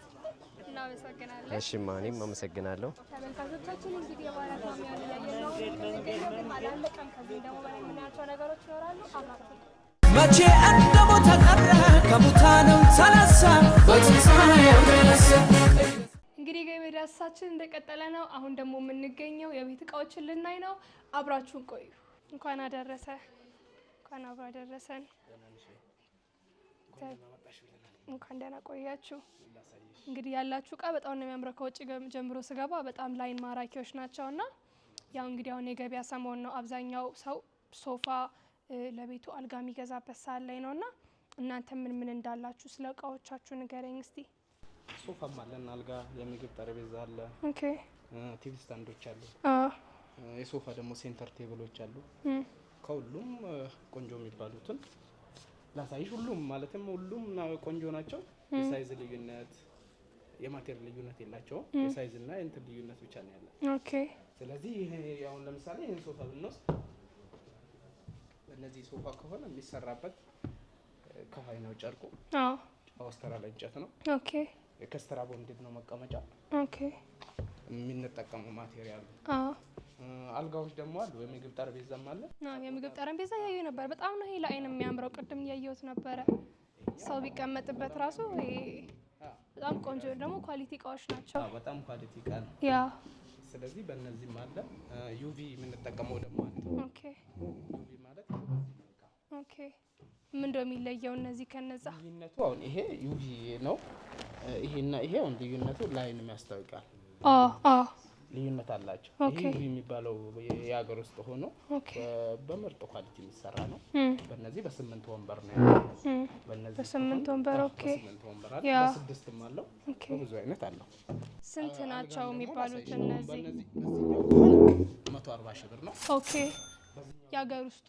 እናመሰግናለን። እሺ ማንም አመሰግናለሁ። ተመልካቾቻችን እንግዲህ የባህላት ማሚያን ያየነው ግን አላለቀም። ከዚህ ደግሞ በላይ የምናያቸው ነገሮች ይኖራሉ። አብራችሁ መቼ እንደሞተ ቀረ ከሙታንም ተነሳ በትንሣኤ የተነሳ። እንግዲህ ገበያ ዳሰሳችን እንደቀጠለ ነው። አሁን ደግሞ የምንገኘው የቤት እቃዎችን ልናይ ነው። አብራችሁን ቆዩ። እንኳን አደረሰ እንኳን አብሮ አደረሰን። እንኳን ደህና ቆያችሁ። እንግዲህ ያላችሁ እቃ በጣም ነው የሚያምረው። ከውጭ ጀምሮ ስገባ በጣም ላይን ማራኪዎች ናቸውና ያው እንግዲህ አሁን የገበያ ሰሞን ነው። አብዛኛው ሰው ሶፋ ለቤቱ አልጋ የሚገዛበት ሰዓት ላይ ነውና እናንተ ምን እንዳላችሁ ስለ እቃዎቻችሁ ንገረኝ እስቲ። ሶፋም አለን፣ አልጋ፣ የምግብ ጠረጴዛ አለ። ኦኬ። ቲቪ ስታንዶች አሉ። የሶፋ ደግሞ ሴንተር ቴብሎች አሉ። ከሁሉም ቆንጆ የሚባሉትን ላሳይሽ። ሁሉም ማለትም ሁሉም ቆንጆ ናቸው። የሳይዝ ልዩነት የማቴሪያል ልዩነት የላቸውም። የሳይዝ እና የእንትን ልዩነት ብቻ ነው ያለው። ኦኬ። ስለዚህ ይሄ አሁን ለምሳሌ ይሄን ሶፋ ብንወስድ እነዚህ ሶፋ ከሆነ የሚሰራበት ከፋይ ነው ጨርቁ። አውስትራሊያ እንጨት ነው። ኦኬ። የከስተራ ቦንድድ ነው መቀመጫ። ኦኬ። የምንጠቀመው ማቴሪያል። አልጋዎች ደግሞ አሉ። የምግብ ጠረጴዛም አለ። የምግብ ጠረጴዛ ያየው ነበር። በጣም ነው ይሄ ለአይን የሚያምረው። ቅድም ያየሁት ነበረ። ሰው ቢቀመጥበት ራሱ በጣም ቆንጆ ደግሞ ኳሊቲ እቃዎች ናቸው። በጣም ኳሊቲ እቃ ነው። ያ ስለዚህ በእነዚህም አለ። ዩቪ የምንጠቀመው ደግሞ አለ። ኦኬ። ዩቪ ማለት ኦኬ። ምን እንደሚለየው እነዚህ ከነዛ? ልዩነቱ አሁን ይሄ ዩቪ ነው። ይሄና ይሄ አሁን ልዩነቱ ላይን የሚያስታውቃል። ልዩነት አላቸው። ይሄ ዩቪ የሚባለው የሀገር ውስጥ ሆኖ በምርጥ ኳሊቲ የሚሰራ ነው። በእነዚህ በ8 ወንበር ነው ያለው። በእነዚህ በ8 ወንበር። ኦኬ። በ8 ወንበር አለ። በ6ም አለው። በብዙ አይነት አለው። ስንት ናቸው የሚባሉት እነዚህ? 140 ሺህ ብር ነው። ኦኬ። የሀገር ውስጥ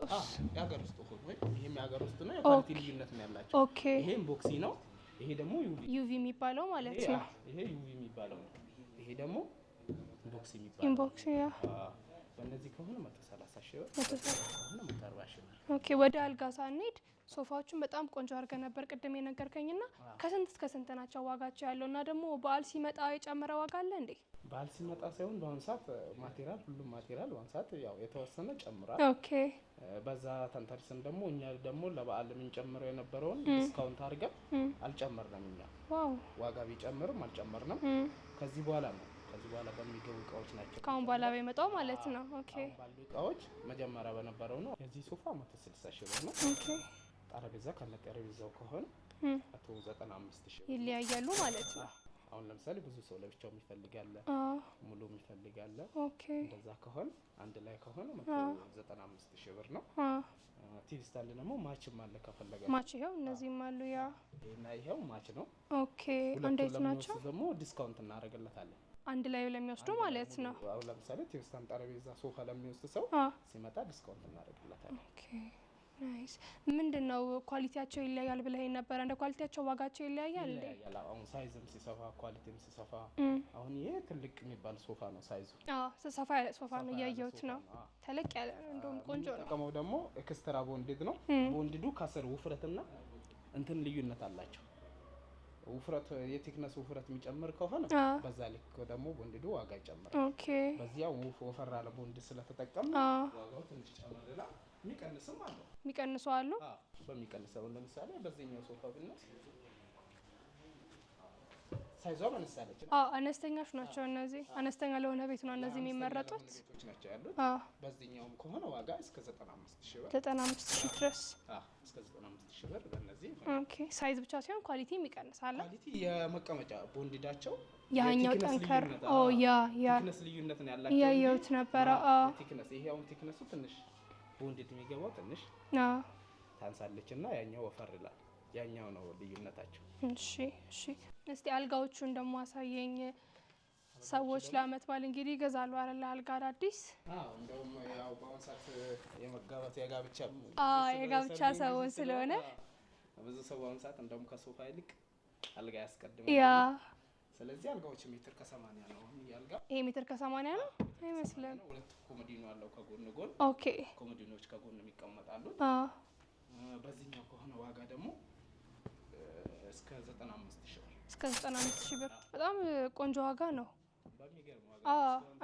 የሀገር ውስጥ ሆኖ ይሄም የሀገር ውስጥ ነው። የኳሊቲ ልዩነት ነው ያላቸው። ኦኬ። ይሄም ቦክሲ ነው። ይሄ ደግሞ ዩቪ የሚባለው ማለት ነው። ይሄ ዩቪ የሚባለው ነው። ይሄ ደግሞ ኢንቦክስ የሚባለው ኢንቦክስ። ያ በእነዚህ ከሆነ 130 ሺህ ብር፣ ከሆነ 140 ሺህ ብር። ኦኬ። ወደ አልጋ ሳንሄድ ሶፋዎቹን በጣም ቆንጆ አድርገህ ነበር ቅድም የነገርከኝና ከስንት እስከ ስንት ናቸው ዋጋቸው ያለው? እና ደግሞ በዓል ሲመጣ የጨመረ ዋጋ አለ እንዴ? በዓል ሲመጣ ሳይሆን በአሁኑ ሰዓት ማቴሪያል ሁሉም ማቴሪያል በአሁኑ ሰዓት ያው የተወሰነ ጨምሯል። ኦኬ። በዛ ተንተርሰን ደግሞ እኛ ደግሞ ለበዓል የምንጨምረው የነበረውን ዲስካውንት አድርገን አልጨመርንም። እኛ ዋጋ ቢጨምርም አልጨመርንም። ከዚህ በኋላ ነው በሚገቡ እቃዎች ናቸው። ካሁን በኋላ በመጣው ማለት ነው። ኦኬ። ባሉ እቃዎች መጀመሪያ በነበረው ነው። የዚህ ሶፋ 160 ሺህ ብር ነው። ኦኬ። ጠረጴዛ ከነ ጠረጴዛው ከሆነ 195 ሺህ ብር ይለያያሉ ማለት ነው። አሁን ለምሳሌ ብዙ ሰው ለብቻው የሚፈልጋለ፣ ሙሉ የሚፈልጋለ። ኦኬ። እንደዛ ከሆነ አንድ ላይ ከሆነ 195 ሺህ ብር ነው። ቲቪ ስታንድ ደግሞ ማችም አለ ከፈለገ ማች። ይሄው እነዚህም አሉ። ያ እና ይሄው ማች ነው። ኦኬ። እንዴት ናቸው? ደግሞ ዲስካውንት እናደርግለታለን አንድ ላይ ለሚወስዱ ማለት ነው። አሁን ለምሳሌ ቲቪ ስታንድ፣ ጠረጴዛ፣ ሶፋ ለሚወስድ ሰው ሲመጣ ዲስካውንት እናደርግለታለን። ኦኬ። ናይስ። ምንድነው ኳሊቲያቸው ይለያያል ብለህ ነበር? እንደ ኳሊቲያቸው ዋጋቸው ይለያያል እንዴ? አሁን ሳይዝም ሲሰፋ ኳሊቲም ሲሰፋ። አሁን ይሄ ትልቅ የሚባል ሶፋ ነው ሳይዙ። ሰፋ ያለ ሶፋ ነው እያየሁት ነው። ተለቅ ያለ እንደውም ቆንጆ ነው። ተቀመው ደግሞ ኤክስትራ ቦንድድ ነው። ቦንድዱ ከስር ውፍረትና እንትን ልዩነት አላቸው። ውፍረት የቴክነስ ውፍረት የሚጨምር ከሆነ በዛ ልክ ደግሞ ቦንድዱ ዋጋ ይጨምራል። ኦኬ። በዚያው ወፈር ያለ ቦንድ ስለተጠቀም ዋጋው ትንሽ ጨምርላ። የሚቀንስም አለው። የሚቀንሱ አሉ። በሚቀንሰው ለምሳሌ በዚህኛው ሶፋ ብንወስ ሳይዟ አነስተኛች። አነስተኛሽ ናቸው እነዚህ። አነስተኛ ለሆነ ቤት ነው እነዚህ የሚመረጡት ናቸው ያሉት። በዚህኛውም ከሆነ ዋጋ እስከ 95 ሺህ ብር 95 ሺህ ድረስ እስከ 95 ሺህ ብር በእነዚህ። ኦኬ። ሳይዝ ብቻ ሳይሆን ኳሊቲም ይቀንሳል። ኳሊቲ የመቀመጫ ቦንድዳቸው ያኛው ጠንከር ቲክነስ ልዩነት ነው ያላቸው። ያየሁት ነበረ። ቲክነስ ይሄ አሁን ቲክነሱ ትንሽ ቦንድድ የሚገባው ትንሽ ታንሳለች እና ያኛው ወፈር ይላል። ያኛው ነው ልዩነታቸው። እሺ። እስቲ አልጋዎቹን ደግሞ አሳየኝ። ሰዎች ለአመት በዓል እንግዲህ ይገዛሉ አይደል? አልጋ አዳዲስ። እንደውም ያው በአሁኑ ሰዓት የመጋባት የጋብቻ የጋብቻ ሰውን ስለሆነ ብዙ ሰው በአሁኑ ሰዓት እንደውም ከሶፋ ይልቅ አልጋ ያስቀድማል። ያ ስለዚህ አልጋዎች ሜትር ከ80 ነው። ያልጋ ይሄ ሜትር ከ80 ነው አይመስልም። ሁለት ኮሞዲኖ አለው ከጎን ጎን። ኦኬ ኮሞዲኖች ከጎን የሚቀመጣሉ። በዚህኛው ከሆነ ዋጋ ደግሞ እስከ 95000 ብር። እስከ 95000 ብር በጣም ቆንጆ ዋጋ ነው። በሚገርም ዋጋ።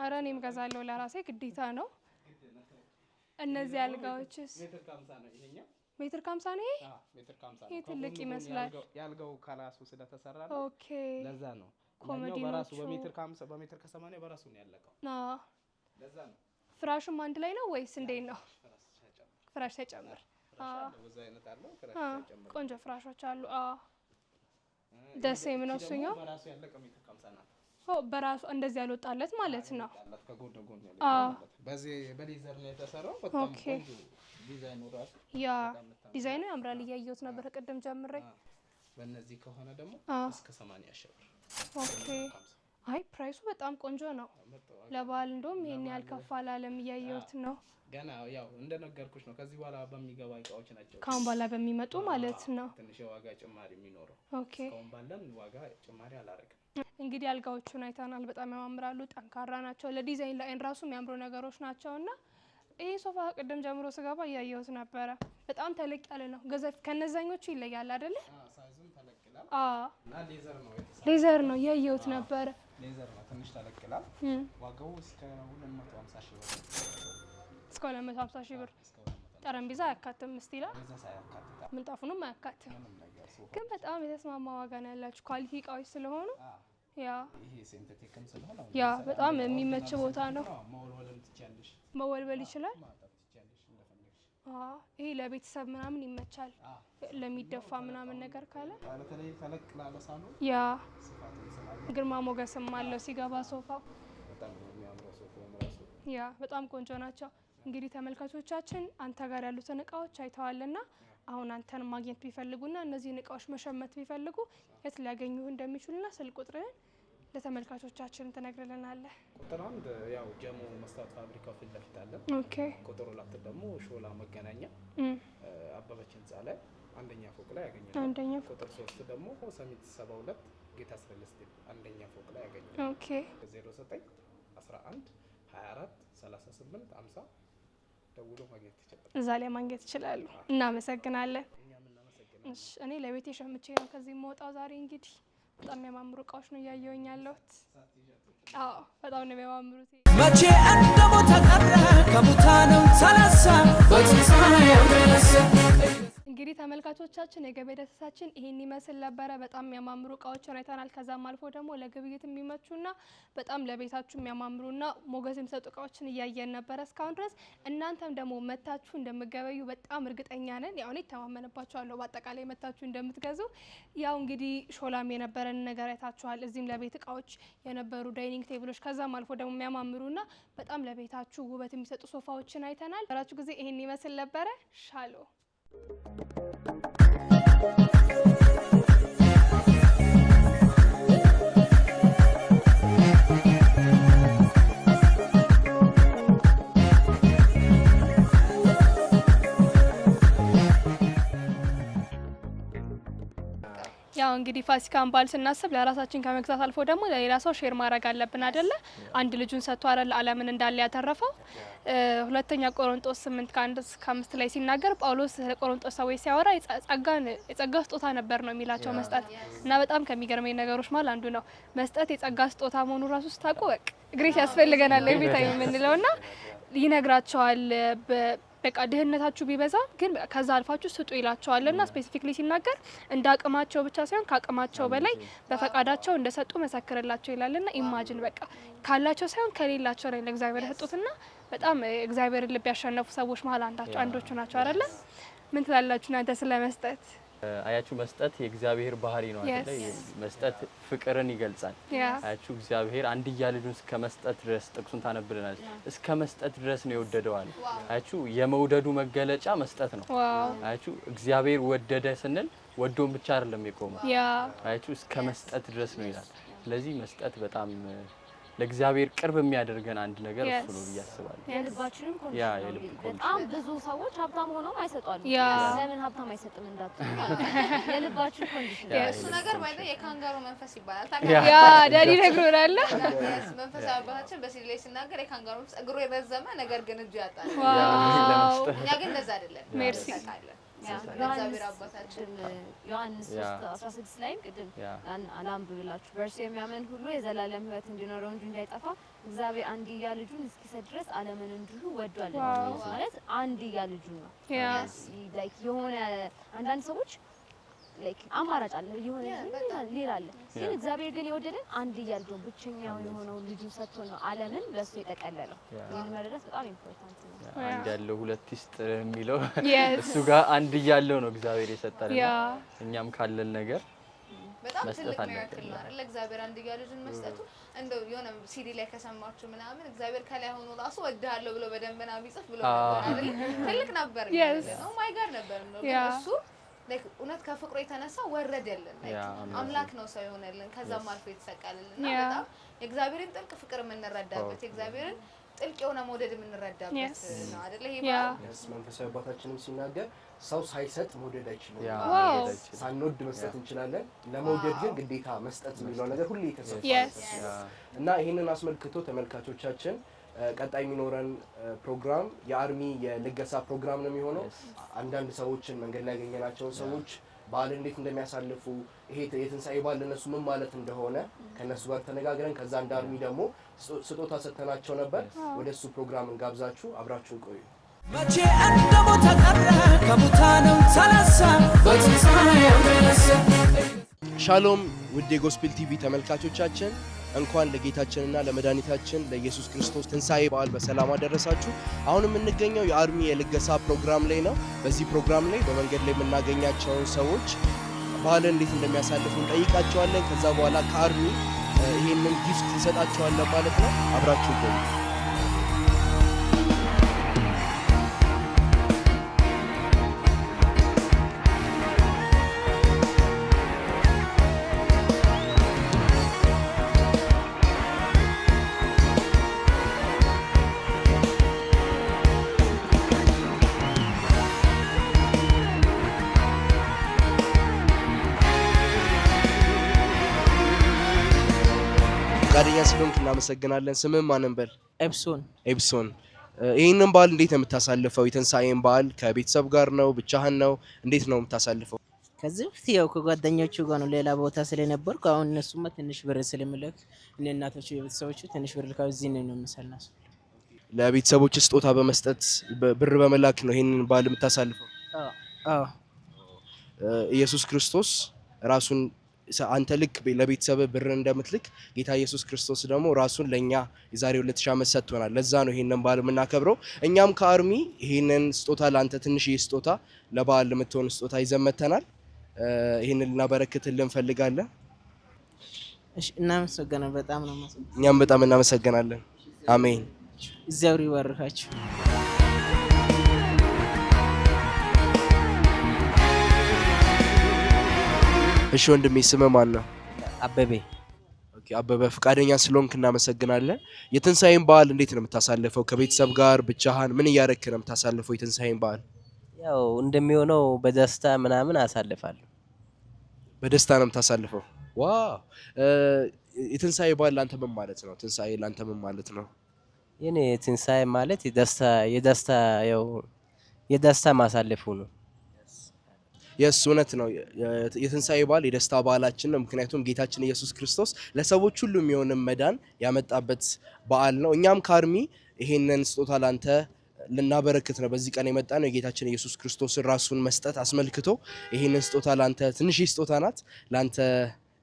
ኧረ እኔም ገዛለሁ ለራሴ ግዴታ ነው። እነዚህ አልጋዎችስ ሜትር ከ50 ነው ይሄኛው። ሜትር ከ50 ነው ይሄ? ሜትር ከ50 ነው። ይሄ ትልቅ ይመስላል። ያልጋው ከራሱ ስለተሰራ ነው። ኦኬ ለዛ ነው። ኮሞዲኖቹ በራሱ በሜትር ከ50 በሜትር ከ80 በራሱ ነው ያለቀው። ለዛ ነው። ፍራሹም አንድ ላይ ነው ወይስ እንዴት ነው? ፍራሽ ሳይጨምር። ብዙ አይነት አለው። ፍራሽ ሳይጨምር ቆንጆ ፍራሾች አሉ። ደስ የሚለው እሱኛው በራሱ ያለቀው ሜትር ከ50 ነው። በራሱ እንደዚህ ያልወጣለት ማለት ነው። ከጎን ጎን ያለው ማለት በዚህ በሌዘር ነው የተሰራው። በጣም ቆንጆ ዲዛይኑ ራሱ ያ ዲዛይኑ ያምራል። እያየሁት ነበር ቅድም ጀምሬ። በእነዚህ ከሆነ ደግሞ እስከ 80000 ብር። ኦኬ አይ ፕራይሱ በጣም ቆንጆ ነው። ለበዓል እንደውም ይሄን ያህል ከፍ አላለም። እያየሁት ነው። ገና ያው እንደነገርኩሽ ነው። ከዚህ በኋላ በሚገባ እቃዎች ናቸው። ካሁን በኋላ በሚመጡ ማለት ነው። ትንሽ የዋጋ ጭማሪ የሚኖረው። ኦኬ ካሁን ባለን ዋጋ ጭማሪ አላረግም። እንግዲህ አልጋዎቹን አይተናል። በጣም ያማምራሉ፣ ጠንካራ ናቸው። ለዲዛይን ላይን ራሱ የሚያምሩ ነገሮች ናቸውና ይሄ ሶፋ ቅድም ጀምሮ ስገባ እያየሁት ነበረ። በጣም ተለቅ ያለ ነው። ገዘፍ ከነዛኞቹ ይለያል አይደለ? ሳይዙም ተለቅ ይላል። እና ሌዘር ነው የተሰራው። ሌዘር ነው እያየሁት ነበረ። ሌዘር ነው ትንሽ ተለቅ ይላል። ዋጋው እስከ 250,000 ብር። እስከ 250,000 ብር። ጠረጴዛ አያካትም ስቲላ ምንጣፉንም አያካትም። ግን በጣም የተስማማ ዋጋ ነው ያላችሁ ኳሊቲ እቃዎች ስለሆኑ ያ ይሄ ሲንቴቲክም ስለሆነ ያ በጣም የሚመች ቦታ ነው። መወልወልም ትችያለሽ። መወልወል ይችላል። ማጠብ ትችያለሽ እንደፈለግሽ። ይሄ ለቤተሰብ ምናምን ይመቻል። ለሚደፋ ምናምን ነገር ካለ በተለይ ተለቅ ላለ ሳሎን ያ ግርማ ሞገስም አለው ሲገባ ሶፋው። በጣም የሚያምረው ሶፋው ራሱ ያ በጣም ቆንጆ ናቸው። እንግዲህ ተመልካቾቻችን አንተ ጋር ያሉትን እቃዎች አይተዋልና አሁን አንተን ማግኘት ቢፈልጉና እነዚህን እቃዎች መሸመት ቢፈልጉ የት ሊያገኙህ እንደሚችሉና ስልክ ቁጥርህን ለተመልካቾቻችን ትነግርልናለህ? ቁጥር 1 ያው ጀሞ መስታወት ፋብሪካው ፊት ለፊት አለ። ኦኬ። ቁጥር 2 ደግሞ ሾላ መገናኛ አበበች ህንጻ ላይ አንደኛ ፎቅ ላይ ያገኛል። አንደኛ ቁጥር 3 ደግሞ ሰሚት 72 ጌታ ስሪልስቴ አንደኛ ፎቅ ላይ ያገኛል። ኦኬ። 09 11 24 38 50 ደውሎ ማግኘት ይችላል። እዛ ላይ ማግኘት ይችላሉ። እናመሰግናለን። እሺ እኔ ለቤቴ ሸምቼ ነው ከዚህ የምወጣው ዛሬ። እንግዲህ በጣም የሚያማምሩ እቃዎች ነው እያየሁኝ ያለሁት። በጣም ነው የሚያማምሩት። መቼ እንደሞተ ቀረ ከሙታንም ተነሳ በትንሣኤው ተነሳ። እንግዲህ ተመልካቾቻችን የገበያ ዳሰሳችን ይሄን ይመስል ነበረ። በጣም የሚያማምሩ እቃዎችን አይተናል። ከዛም አልፎ ደግሞ ለግብይት የሚመቹና በጣም ለቤታችሁ የሚያማምሩና ሞገስ የሚሰጡ እቃዎችን እያየን ነበረ እስካሁን ድረስ። እናንተም ደግሞ መታችሁ እንደምገበዩ በጣም እርግጠኛ ነን። ያው እኔ ተማመንባችኋለሁ በአጠቃላይ መታችሁ እንደምትገዙ። ያው እንግዲህ ሾላም የነበረን ነገር አይታችኋል። እዚህም ለቤት እቃዎች የነበሩ ዳይኒንግ ቴብሎች፣ ከዛም አልፎ ደግሞ የሚያማምሩና በጣም ለቤታችሁ ውበት የሚሰጡ ሶፋዎችን አይተናል። ራችሁ ጊዜ ይሄን ይመስል ነበረ። ሻሎ ያው እንግዲህ ፋሲካን በዓል ስናስብ ለራሳችን ከመግዛት አልፎ ደግሞ ለሌላ ሰው ሼር ማድረግ አለብን አይደለ? አንድ ልጁን ሰጥቶ አይደል ዓለምን እንዳለ ያተረፈው። ሁለተኛ ቆሮንጦስ 8:1-5 ላይ ሲናገር ጳውሎስ ለቆሮንጦስ ሰዎች ሲያወራ የጸጋ ስጦታ ነበር ነው የሚላቸው መስጠት። እና በጣም ከሚገርመኝ ነገሮች ማለት አንዱ ነው መስጠት የጸጋ ስጦታ መሆኑ ራሱ ስታውቁ በቃ ግሬስ ያስፈልገናል ለቤታ የምንለውና ይነግራቸዋል። በቃ ድህነታችሁ ቢበዛ ግን ከዛ አልፋችሁ ስጡ ይላቸዋልና ስፔሲፊክሊ ሲናገር እንደ አቅማቸው ብቻ ሳይሆን ከአቅማቸው በላይ በፈቃዳቸው እንደሰጡ መሰክርላቸው ይላልና ኢማጂን በቃ ካላቸው ሳይሆን ከሌላቸው ላይ ለእግዚአብሔር ሰጡትና በጣም እግዚአብሔርን ልብ ያሸነፉ ሰዎች መሀል አንዶቹ ናቸው አይደለ? ምን ትላላችሁ እናንተ ስለ መስጠት? አያችሁ መስጠት የእግዚአብሔር ባህሪ ነው አይደል? መስጠት ፍቅርን ይገልጻል። አያችሁ እግዚአብሔር አንድያ ልጁን እስከ መስጠት ድረስ ጥቅሱን ታነብልናል። እስከ መስጠት ድረስ ነው የወደደዋል። አያችሁ የመውደዱ መገለጫ መስጠት ነው። አያችሁ እግዚአብሔር ወደደ ስንል ወዶን ብቻ አይደለም የቆመው። አያችሁ እስከ መስጠት ድረስ ነው ይላል። ስለዚህ መስጠት በጣም ለእግዚአብሔር ቅርብ የሚያደርገን አንድ ነገር እሱ ነው ብዬ አስባለሁ። የልባችንን ያ ኮንዲሽን የልብ በጣም ብዙ ሰዎች ሀብታም ሆነው አይሰጧሉ። ለምን ሀብታም አይሰጥም እንዳትሉ የልባችን ኮንዲሽን እሱ ነገር ባይዘ የካንጋሩ መንፈስ ይባላል። ያ ዳዲ ነግሮናል። መንፈስ አባታችን በሲዲ ላይ ሲናገር የካንጋሩ መንፈስ እግሩ የረዘመ ነገር ግን እጁ ያጣል። እኛ ግን እንደዛ አይደለም። ሜርሲ ዮሐንስ 3:16 ላይ ቅድም አላንብብላችሁ በእርሱ የሚያምን ሁሉ የዘላለም ሕይወት እንዲኖረው እንጂ እንዳይጠፋ እግዚአብሔር አንድያ ልጁን እስኪሰጥ ድረስ ዓለምን እንዲሁ ወዷል ማለት አንድያ ልጁ ነው። ላይክ የሆነ አንዳንድ ሰዎች ላይክ አማራጭ አለ የሆነ ሌላ አለ፣ ግን እግዚአብሔር ግን የወደደን አንድያ ልጁን ብቸኛው የሆነው ልጁን ሰጥቶ ነው ዓለምን በሱ የጠቀለለው። ይሄን መረዳት በጣም ኢምፖርታንት ነው። አንድ ያለው ሁለት ይስጥር የሚለው እሱ ጋር አንድ ያለው ነው እግዚአብሔር የሰጠንና እኛም ካለን ነገር በጣም ትልቅ ሚራክል ነው አይደል? እግዚአብሔር አንድያ ልጁን መስጠቱ እንደው የሆነ ሲዲ ላይ ከሰማችሁ ምናምን እግዚአብሔር ከላይ ሆኖ ራሱ ወድሃለሁ ብሎ በደንበና ቢጽፍ ብሎ ነበር አይደል? ትልቅ ነበር ነው ማይ ጋር ነበር ነው እሱ ላይክ እውነት ከፍቅሩ የተነሳ ወረደልን። ላይክ አምላክ ነው ሰው የሆነልን ከዛም አልፎ የተሰቀለልና በጣም የእግዚአብሔርን ጥልቅ ፍቅር የምንረዳበት የእግዚአብሔርን ጥልቅ የሆነ መውደድ የምንረዳበት ነው አይደል? ይሄ መንፈሳዊ አባታችንም ሲናገር ሰው ሳይሰጥ መውደድ አይችልም። ሳንወድ መስጠት እንችላለን፣ ለመውደድ ግን ግዴታ መስጠት የሚለው ነገር ሁሌ የተሰጠው እና ይሄንን አስመልክቶ ተመልካቾቻችን ቀጣይ የሚኖረን ፕሮግራም የአርሚ የልገሳ ፕሮግራም ነው የሚሆነው። አንዳንድ ሰዎችን መንገድ ላይ ያገኘናቸውን ሰዎች በዓል እንዴት እንደሚያሳልፉ ይሄ የትንሳኤ በዓል ለነሱ ምን ማለት እንደሆነ ከነሱ ጋር ተነጋግረን ከዛ እንደ አርሚ ደግሞ ስጦታ ሰጥተናቸው ነበር። ወደሱ ፕሮግራም እንጋብዛችሁ፣ አብራችሁን ቆዩ። መቼ እንደሞተ ቀረ ከሙታንም ተነሳ በትንሣኤው ተነሳ። ሻሎም ውድ የጎስፔል ቲቪ ተመልካቾቻችን እንኳን ለጌታችንና ለመድኃኒታችን ለኢየሱስ ክርስቶስ ትንሣኤ በዓል በሰላም አደረሳችሁ። አሁን የምንገኘው የአርሚ የልገሳ ፕሮግራም ላይ ነው። በዚህ ፕሮግራም ላይ በመንገድ ላይ የምናገኛቸውን ሰዎች በዓልን እንዴት እንደሚያሳልፉ እንጠይቃቸዋለን። ከዛ በኋላ ከአርሚ ይሄንን ጊፍት እንሰጣቸዋለን ማለት ነው። አብራችሁ ቆዩ። ፈቃደኛ ስለሆንክ እናመሰግናለን። ስምህ ማን ነበር? ኤፕሶን። ይህንን በዓል እንዴት ነው የምታሳልፈው? የትንሣኤን በዓል ከቤተሰብ ጋር ነው ብቻህን ነው እንዴት ነው የምታሳልፈው? ከዚህ በፊት ያው ከጓደኞቹ ጋር ነው ሌላ ቦታ ስለነበርኩ፣ አሁን እነሱማ ትንሽ ብር ስለምልክ እኔ እናቶቹ የቤተሰቦቹ ትንሽ ብር ልካው እዚህ ነው የምሰልናሱ። ለቤተሰቦች ስጦታ በመስጠት ብር በመላክ ነው ይህንን በዓል የምታሳልፈው? አዎ። ኢየሱስ ክርስቶስ ራሱን አንተ ልክ ለቤተሰብ ብር እንደምትልክ ጌታ ኢየሱስ ክርስቶስ ደግሞ ራሱን ለኛ የዛሬ 2000 ዓመት ሰጥቶናል። ለዛ ነው ይሄንን በዓል የምናከብረው። እኛም ከአርሚ ይሄንን ስጦታ ለአንተ ትንሽ ስጦታ ለበዓል የምትሆን ስጦታ ይዘን መጥተናል። ይሄንን ልናበረክትልህ እንፈልጋለን። እሺ፣ እናመሰግናለን። በጣም ነው ማሰግናለን። እኛም በጣም እናመሰግናለን። አሜን። እግዚአብሔር ይባርካችሁ። እሺ ወንድሜ ስምህ ማን ነው? አበበ። ኦኬ አበበ፣ ፈቃደኛ ስለሆንክ እናመሰግናለን። የትንሣኤን በዓል እንዴት ነው የምታሳልፈው? ከቤተሰብ ጋር ብቻህን ምን እያደረክ ነው የምታሳልፈው የትንሣኤን በዓል? ያው እንደሚሆነው በደስታ ምናምን አሳልፋለሁ። በደስታ ነው የምታሳልፈው? ዋው! የትንሣኤ በዓል ላንተ ምን ማለት ነው? ትንሣኤ ላንተ ምን ማለት ነው? የኔ ትንሣኤ ማለት የደስታ ማሳለፉ ነው። የስ እውነት ነው። የትንሣኤ በዓል የደስታ በዓላችን ነው። ምክንያቱም ጌታችን ኢየሱስ ክርስቶስ ለሰዎች ሁሉ የሚሆን መዳን ያመጣበት በዓል ነው። እኛም ከአርሚ ይሄንን ስጦታ ላንተ ልናበረክት ነው በዚህ ቀን የመጣ ነው። የጌታችን ኢየሱስ ክርስቶስን ራሱን መስጠት አስመልክቶ ይሄንን ስጦታ ላንተ ትንሽ ስጦታ ናት ላንተ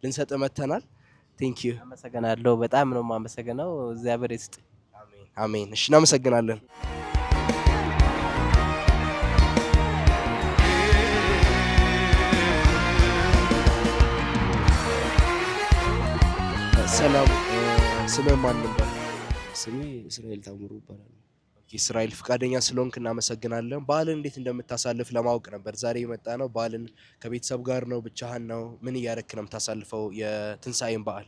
ልንሰጥ መጥተናል። ቴንክ ዩ። አመሰግናለሁ። በጣም ነው የማመሰግነው። እግዚአብሔር ይስጥ። አሜን አሜን። እሺ እናመሰግናለን። ሰላም፣ ስምህ ማን ነበር? ስሜ እስራኤል ታምሩ ይባላል። እስራኤል፣ ፈቃደኛ ስለሆንክ እናመሰግናለን። በዓልን እንዴት እንደምታሳልፍ ለማወቅ ነበር ዛሬ የመጣ ነው። በዓልን ከቤተሰብ ጋር ነው ብቻህን ነው? ምን እያደረክ ነው የምታሳልፈው የትንሣኤን በዓል?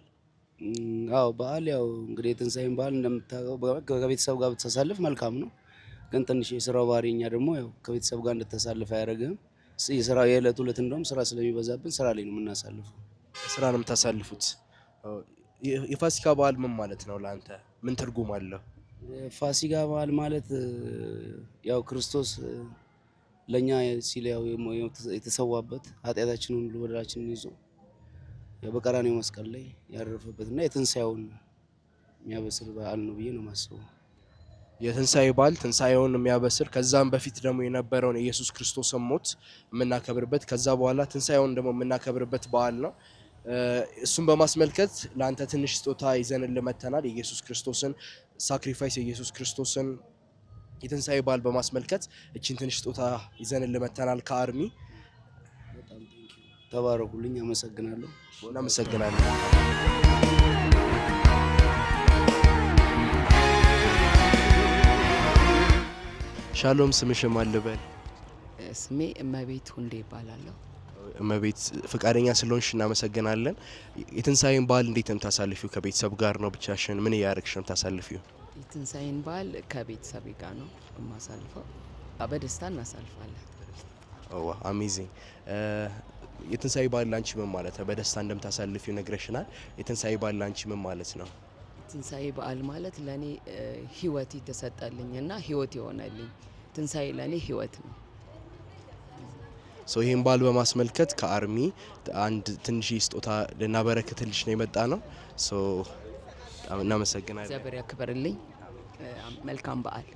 አዎ በዓል ያው እንግዲህ የትንሳኤን በዓል እንደምታውቀው ከቤተሰብ ጋር ብታሳልፍ መልካም ነው። ግን ትንሽ የስራው ባህሪኛ ደግሞ ያው ከቤተሰብ ጋር እንድታሳልፍ አያደርግም። የስራው የዕለት ዕለት እንደውም ስራ ስለሚበዛብን ስራ ላይ ነው የምናሳልፈው። ስራ ነው የምታሳልፉት። የፋሲካ በዓል ምን ማለት ነው ለአንተ? ምን ትርጉም አለው? ፋሲካ በዓል ማለት ያው ክርስቶስ ለኛ ሲል ያው የተሰዋበት ኃጢአታችንን ሁሉ በደላችንን ይዞ በቀራንዮ መስቀል ላይ ያረፈበትና የትንሳኤውን የሚያበስር በዓል ነው ብዬ ነው የማስበው። የትንሳኤ በዓል ትንሳኤውን የሚያበስር ከዛም በፊት ደግሞ የነበረውን የኢየሱስ ክርስቶስን ሞት የምናከብርበት ከዛ በኋላ ትንሳኤውን ደግሞ የምናከብርበት በዓል ነው። እሱን በማስመልከት ለአንተ ትንሽ ስጦታ ይዘንልህ መጥተናል። የኢየሱስ ክርስቶስን ሳክሪፋይስ የኢየሱስ ክርስቶስን የትንሳኤ በዓል በማስመልከት እቺን ትንሽ ስጦታ ይዘንልህ መጥተናል ከአርሚ። በጣም ተባረኩልኝ። አመሰግናለሁ። እናመሰግናለን። ሻሎም፣ ስምሽን ማን ልበል? ስሜ እመቤት ሁንዴ ይባላለሁ። እመቤት ፈቃደኛ ስለሆንሽ እናመሰግናለን። የትንሳኤን በዓል እንዴት ነው የምታሳልፊው? ከቤተሰብ ጋር ነው ብቻሽን? ምን እያደረግሽ ነው የምታሳልፊው? የትንሳኤን በዓል ከቤተሰቤ ጋር ነው የማሳልፈው። በደስታ እናሳልፋለን። ኦ አሜዚንግ። የትንሳኤ በዓል ላንቺ ምን ማለት ነው? በደስታ እንደምታሳልፊው ነግረሽናል። የትንሳኤ በዓል ላንቺ ምን ማለት ነው? ትንሳኤ በዓል ማለት ለኔ ህይወት የተሰጠልኝና ህይወት የሆነልኝ ትንሳኤ ለኔ ህይወት ነው። ይህን በዓል በማስመልከት ከአርሚ አንድ ትንሽ ስጦታ ልናበረክትልሽ ነው የመጣ ነው። እናመሰግናለን። እግዚአብሔር ያክብርልኝ። መልካም በዓል።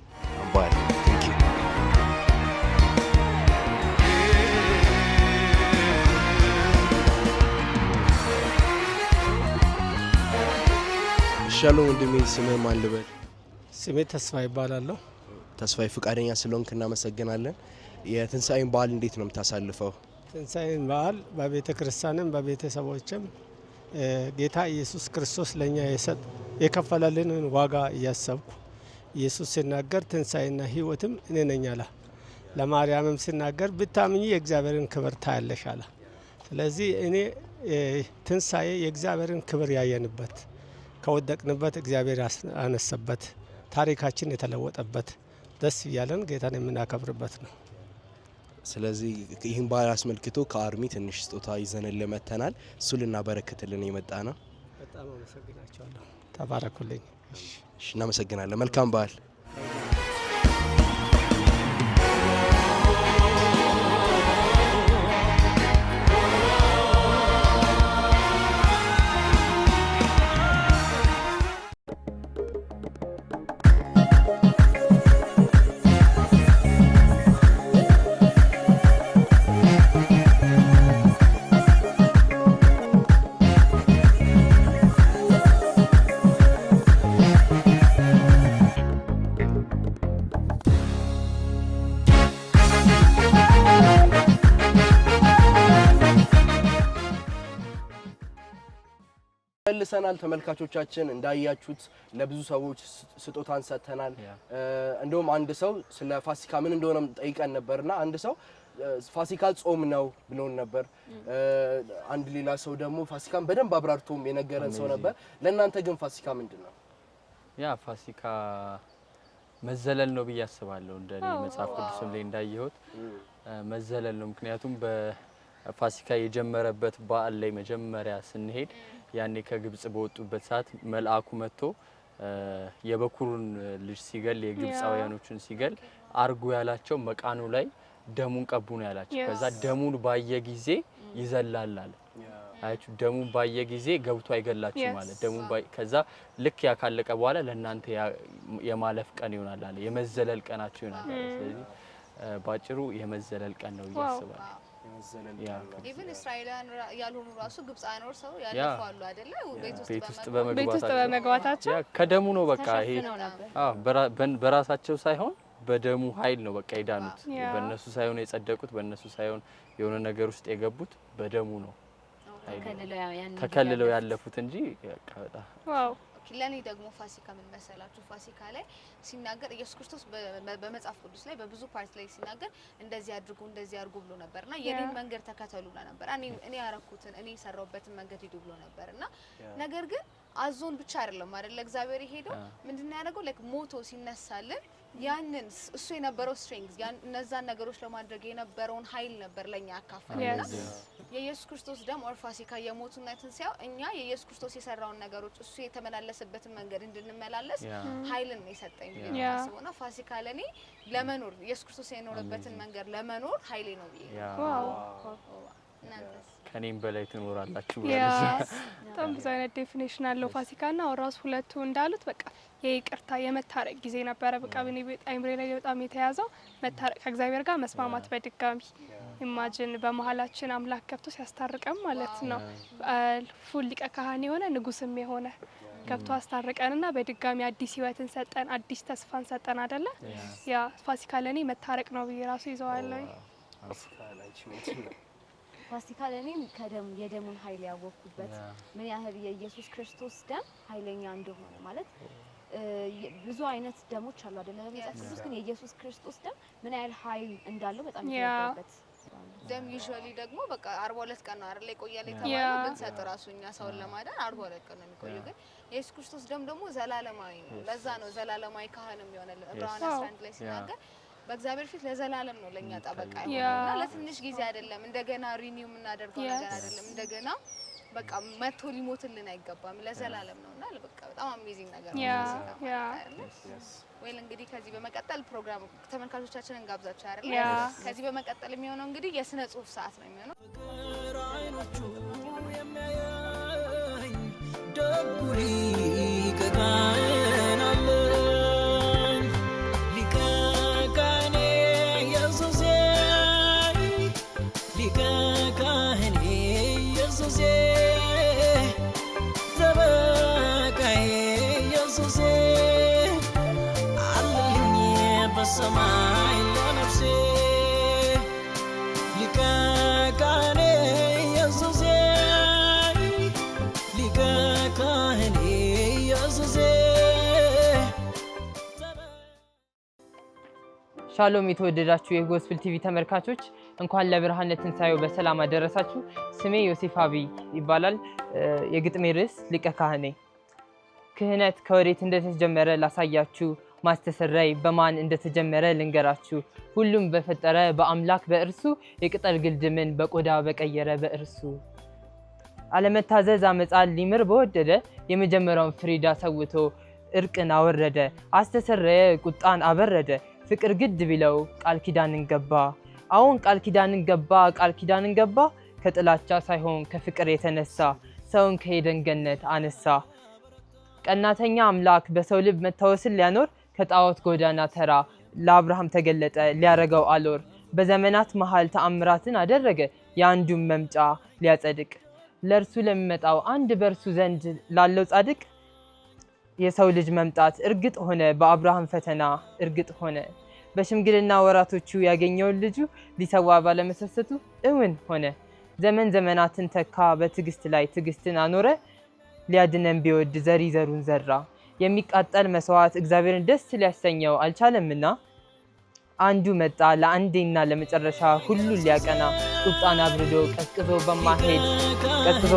ሻሎም ወንድሜ፣ ስምህ ማን ልበል? ስሜ ተስፋ ይባላለሁ። ተስፋዬ ፈቃደኛ ስለሆንክ እናመሰግናለን። የትንሳኤን በዓል እንዴት ነው የምታሳልፈው? ትንሳኤን በዓል በቤተ ክርስቲያንም በቤተሰቦችም ጌታ ኢየሱስ ክርስቶስ ለኛ የከፈለልንን ዋጋ እያሰብኩ ኢየሱስ ሲናገር ትንሳኤና ህይወትም እኔ ነኝ አለ። ለማርያምም ሲናገር ብታምኚ የእግዚአብሔርን ክብር ታያለሽ አለ። ስለዚህ እኔ ትንሳኤ የእግዚአብሔርን ክብር ያየንበት ከወደቅንበት እግዚአብሔር ያነሰበት ታሪካችን የተለወጠበት ደስ እያለን ጌታን የምናከብርበት ነው። ስለዚህ ይህን በዓል አስመልክቶ ከአርሚ ትንሽ ስጦታ ይዘንልህ መጥተናል። እሱ ልናበረክትልን የመጣ ነው። በጣም አመሰግናቸዋለሁ። ተባረኩልኝ። እናመሰግናለን። መልካም በዓል። መልሰናል። ተመልካቾቻችን እንዳያችሁት ለብዙ ሰዎች ስጦታን ሰጥተናል። እንደውም አንድ ሰው ስለ ፋሲካ ምን እንደሆነ ጠይቀን ነበርና አንድ ሰው ፋሲካ ጾም ነው ብሎን ነበር። አንድ ሌላ ሰው ደግሞ ፋሲካን በደንብ አብራርቶም የነገረን ሰው ነበር። ለእናንተ ግን ፋሲካ ምንድን ነው? ያ ፋሲካ መዘለል ነው ብዬ አስባለሁ። እንደኔ መጽሐፍ ቅዱስም ላይ እንዳየሁት መዘለል ነው። ምክንያቱም በፋሲካ የጀመረበት በዓል ላይ መጀመሪያ ስንሄድ ያኔ ከግብጽ በወጡበት ሰዓት መልአኩ መጥቶ የበኩሩን ልጅ ሲገል የግብጻውያኖችን ሲገል አርጉ ያላቸው መቃኑ ላይ ደሙን ቀቡ ነው ያላቸው። ከዛ ደሙን ባየ ጊዜ ይዘላል አለ። አያችሁ፣ ደሙን ባየ ጊዜ ገብቶ አይገላችሁ ማለት ደሙን ከዛ ልክ ያ ካለቀ በኋላ ለእናንተ የማለፍ ቀን ይሆናል አለ። የመዘለል ቀናችሁ ይሆናል አለ። ስለዚህ ባጭሩ የመዘለል ቀን ነው ይያስባል። ኢቭን እስራኤላውያን ያልሆኑ ራሱ ግብጻውያን ሰው ያለፈዋሉ አይደለ? ቤት ውስጥ በመግባታቸው ከደሙ ነው በቃ ይሄ በራሳቸው ሳይሆን በደሙ ኃይል ነው በቃ የዳኑት። በእነሱ ሳይሆን የጸደቁት፣ በእነሱ ሳይሆን የሆነ ነገር ውስጥ የገቡት በደሙ ነው ተከልለው ያለፉት እንጂ በቃ ዋው። ለኔ ደግሞ ፋሲካ ምን መሰላችሁ? ፋሲካ ላይ ሲናገር ኢየሱስ ክርስቶስ በመጽሐፍ ቅዱስ ላይ በብዙ ፓርት ላይ ሲናገር እንደዚህ አድርጉ እንደዚህ አድርጉ ብሎ ነበርና የኔን መንገድ ተከተሉ ብሎ ነበር። እኔ ያረኩትን እኔ የሰራሁበትን መንገድ ሂዱ ብሎ ነበርና ነገር ግን አዞን ብቻ አይደለም አይደል እግዚአብሔር ሄደው ምንድነው ያደረገው ላይክ ሞቶ ሲነሳልን ያንን እሱ የነበረው ስትሬንግዝ እነዛን ነገሮች ለማድረግ የነበረውን ኃይል ነበር ለኛ ያካፈለና የኢየሱስ ክርስቶስ ደም ኦር ፋሲካ የሞቱና ትንሳኤው እኛ የኢየሱስ ክርስቶስ የሰራውን ነገሮች እሱ የተመላለሰበትን መንገድ እንድንመላለስ ኃይልን ነው የሰጠኝ ያስቦና ፋሲካ ለኔ ለመኖር ኢየሱስ ክርስቶስ የኖረበትን መንገድ ለመኖር ኃይሌ ነው ብዬ ዋው ከኔም በላይ ትኖራላችሁ በጣም ብዙ አይነት ዴፊኒሽን አለው ፋሲካና ራስ ሁለቱ እንዳሉት በቃ የይቅርታ የመታረቅ ጊዜ ነበረ በቃ በኔ አይምሬ ላይ በጣም የተያዘው መታረቅ ከእግዚአብሔር ጋር መስማማት በድጋሚ ኢማጂን በመሐላችን አምላክ ገብቶ ሲያስታርቀም ማለት ነው ፉል ሊቀ ካህን የሆነ ንጉስም የሆነ ገብቶ አስታረቀንና በድጋሚ አዲስ ህይወትን ሰጠን አዲስ ተስፋን ሰጠን አይደለ ያ ፋሲካ ለኔ መታረቅ ነው ብዬ ራሱ ይዘዋለሁ ፋሲካ ለኔም የደሙን ኃይል ያወኩበት ምን ያህል የኢየሱስ ክርስቶስ ደም ኃይለኛ እንደሆነ ማለት ብዙ አይነት ደሞች አሉ አይደል ለመጽሐፍ ቅዱስ ግን የኢየሱስ ክርስቶስ ደም ምን ያህል ኃይል እንዳለው በጣም ይገባበት ደም ዩዥዋሊ ደግሞ በቃ 42 ቀን ነው አይደል ይቆያል የተባለው ብንሰጥ ራሱኛ ሰውን ለማዳን 42 ቀን ነው የሚቆየው ግን የኢየሱስ ክርስቶስ ደም ደግሞ ዘላለማዊ ነው ለዛ ነው ዘላለማዊ ካህንም ይሆናል ዕብራውያን 11 ላይ ሲናገር በእግዚአብሔር ፊት ለዘላለም ነው ለኛ ጠበቃ ይሆናልና ለትንሽ ጊዜ አይደለም እንደገና ሪኒው የምናደርገው ነገር አይደለም እንደገና በቃ መጥቶ ሊሞትልን አይገባም ለዘላለም ነውና በቃ በጣም አሜዚንግ ነገር ነው ወይል እንግዲህ ከዚህ በመቀጠል ፕሮግራም ተመልካቾቻችንን ጋብዛችሁ አይደል ከዚህ በመቀጠል የሚሆነው እንግዲህ የስነ ጽሁፍ ሰዓት ነው የሚሆነው ደጉሊ ሰማይ ለነፍሴ ሊቀካኔ ኢየሱሴ ሊቀካኔ ኢየሱሴ ሻሎም የተወደዳችሁ የጎስፕል ቲቪ ተመልካቾች እንኳን ለብርሃነ ትንሳኤው በሰላም አደረሳችሁ ስሜ ዮሴፍ አብይ ይባላል የግጥሜ ርዕስ ሊቀ ካህኔ ክህነት ከወዴት እንደተጀመረ ላሳያችሁ ማስተሰረይ በማን እንደተጀመረ ልንገራችሁ ሁሉም በፈጠረ በአምላክ በእርሱ የቅጠል ግልድምን በቆዳ በቀየረ በእርሱ አለመታዘዝ አመጻን ሊምር በወደደ የመጀመሪያውን ፍሪዳ ሰውቶ እርቅን አወረደ አስተሰረየ ቁጣን አበረደ ፍቅር ግድ ቢለው ቃል ኪዳንን ገባ አሁን ቃል ኪዳንን ገባ ከጥላቻ ሳይሆን ከፍቅር የተነሳ ሰውን ከኤደን ገነት አነሳ ቀናተኛ አምላክ በሰው ልብ መታወስን ሊያኖር ከጣዖት ጎዳና ተራ ለአብርሃም ተገለጠ ሊያረገው አሎር በዘመናት መሃል ተአምራትን አደረገ የአንዱን መምጫ ሊያጸድቅ ለእርሱ ለሚመጣው አንድ በእርሱ ዘንድ ላለው ጻድቅ የሰው ልጅ መምጣት እርግጥ ሆነ በአብርሃም ፈተና እርግጥ ሆነ በሽምግልና ወራቶቹ ያገኘውን ልጁ ሊሰዋ ባለመሰሰቱ እውን ሆነ ዘመን ዘመናትን ተካ በትግስት ላይ ትግስትን አኖረ ሊያድነን ቢወድ ዘሩን ዘራ የሚቃጠል መስዋዕት እግዚአብሔርን ደስ ሊያሰኘው አልቻለምና አንዱ መጣ ለአንዴና ለመጨረሻ ሁሉ ሊያቀና ቁጣን አብርዶ ቀዝቅዞ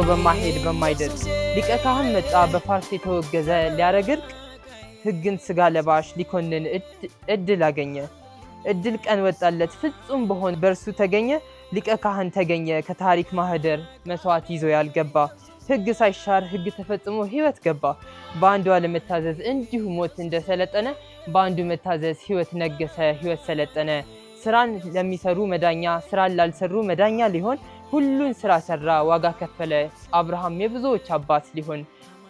በማሄድ በማይደርስ ሊቀ ካህን መጣ በፋርስ የተወገዘ ሊያረግርቅ ሕግን ስጋ ለባሽ ሊኮንን እድል አገኘ እድል ቀን ወጣለት ፍጹም በሆነ በእርሱ ተገኘ ሊቀ ካህን ተገኘ ከታሪክ ማህደር መስዋዕት ይዞ ያልገባ ሕግ ሳይሻር ሕግ ተፈጽሞ ሕይወት ገባ በአንዱ አለመታዘዝ እንዲሁ ሞት እንደሰለጠነ በአንዱ መታዘዝ ሕይወት ነገሰ ሕይወት ሰለጠነ ስራን ለሚሰሩ መዳኛ ስራን ላልሰሩ መዳኛ ሊሆን ሁሉን ስራ ሰራ ዋጋ ከፈለ አብርሃም የብዙዎች አባት ሊሆን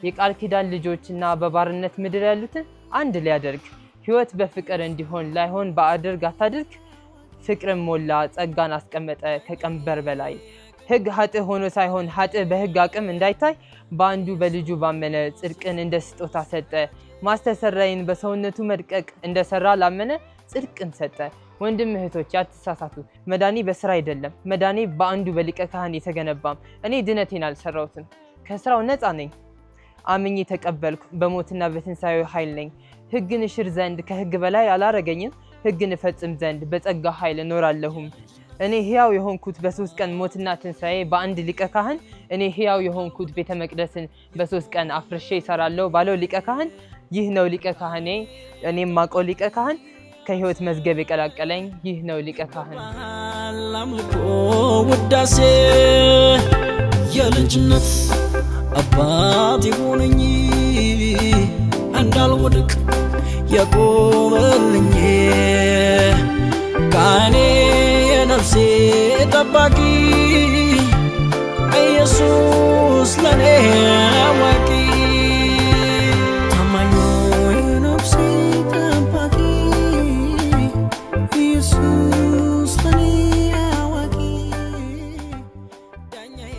የቃል ኪዳን ልጆችና በባርነት ምድር ያሉትን አንድ ሊያደርግ ሕይወት በፍቅር እንዲሆን ላይሆን በአድርግ አታድርግ ፍቅርን ሞላ ጸጋን አስቀመጠ ከቀንበር በላይ ሕግ ኃጥእ ሆኖ ሳይሆን ኃጥእ በሕግ አቅም እንዳይታይ በአንዱ በልጁ ባመነ ጽድቅን እንደ ስጦታ ሰጠ ማስተሰረይን በሰውነቱ መድቀቅ እንደሰራ ላመነ ጽድቅን ሰጠ ወንድም እህቶች አትሳሳቱ መዳኔ በስራ አይደለም መዳኔ በአንዱ በሊቀ ካህን የተገነባም እኔ ድነቴን አልሰራሁትም ከስራው ነፃ ነኝ አምኜ ተቀበልኩ በሞትና በትንሳኤው ኃይል ነኝ ሕግን እሽር ዘንድ ከሕግ በላይ አላረገኝም ሕግን እፈጽም ዘንድ በጸጋ ኃይል እኖራለሁም እኔ ሕያው የሆንኩት በ3 ቀን ሞትና ትንሣኤ በአንድ ሊቀ ካህን እኔ ሕያው የሆንኩት ቤተ መቅደስን በ3 ቀን አፍርሼ ይሰራለሁ ባለው ሊቀ ካህን ይህ ነው ሊቀ ካህኔ እኔም ማቀው ሊቀ ካህን ከሕይወት መዝገብ የቀላቀለኝ ይህ ነው ሊቀ ካህን። አምልኮ ውዳሴ የልጅነት አባት ይሁነኝ እንዳልወድቅ የቆመልኝ ካህኔ የነፍሴ ጠባቂ ኢየሱስ ለኔ አዋቂ ታማኝ የነፍሴ ጠባቂ ኢየሱስ ለኔ አዋቂ ዳኛዬ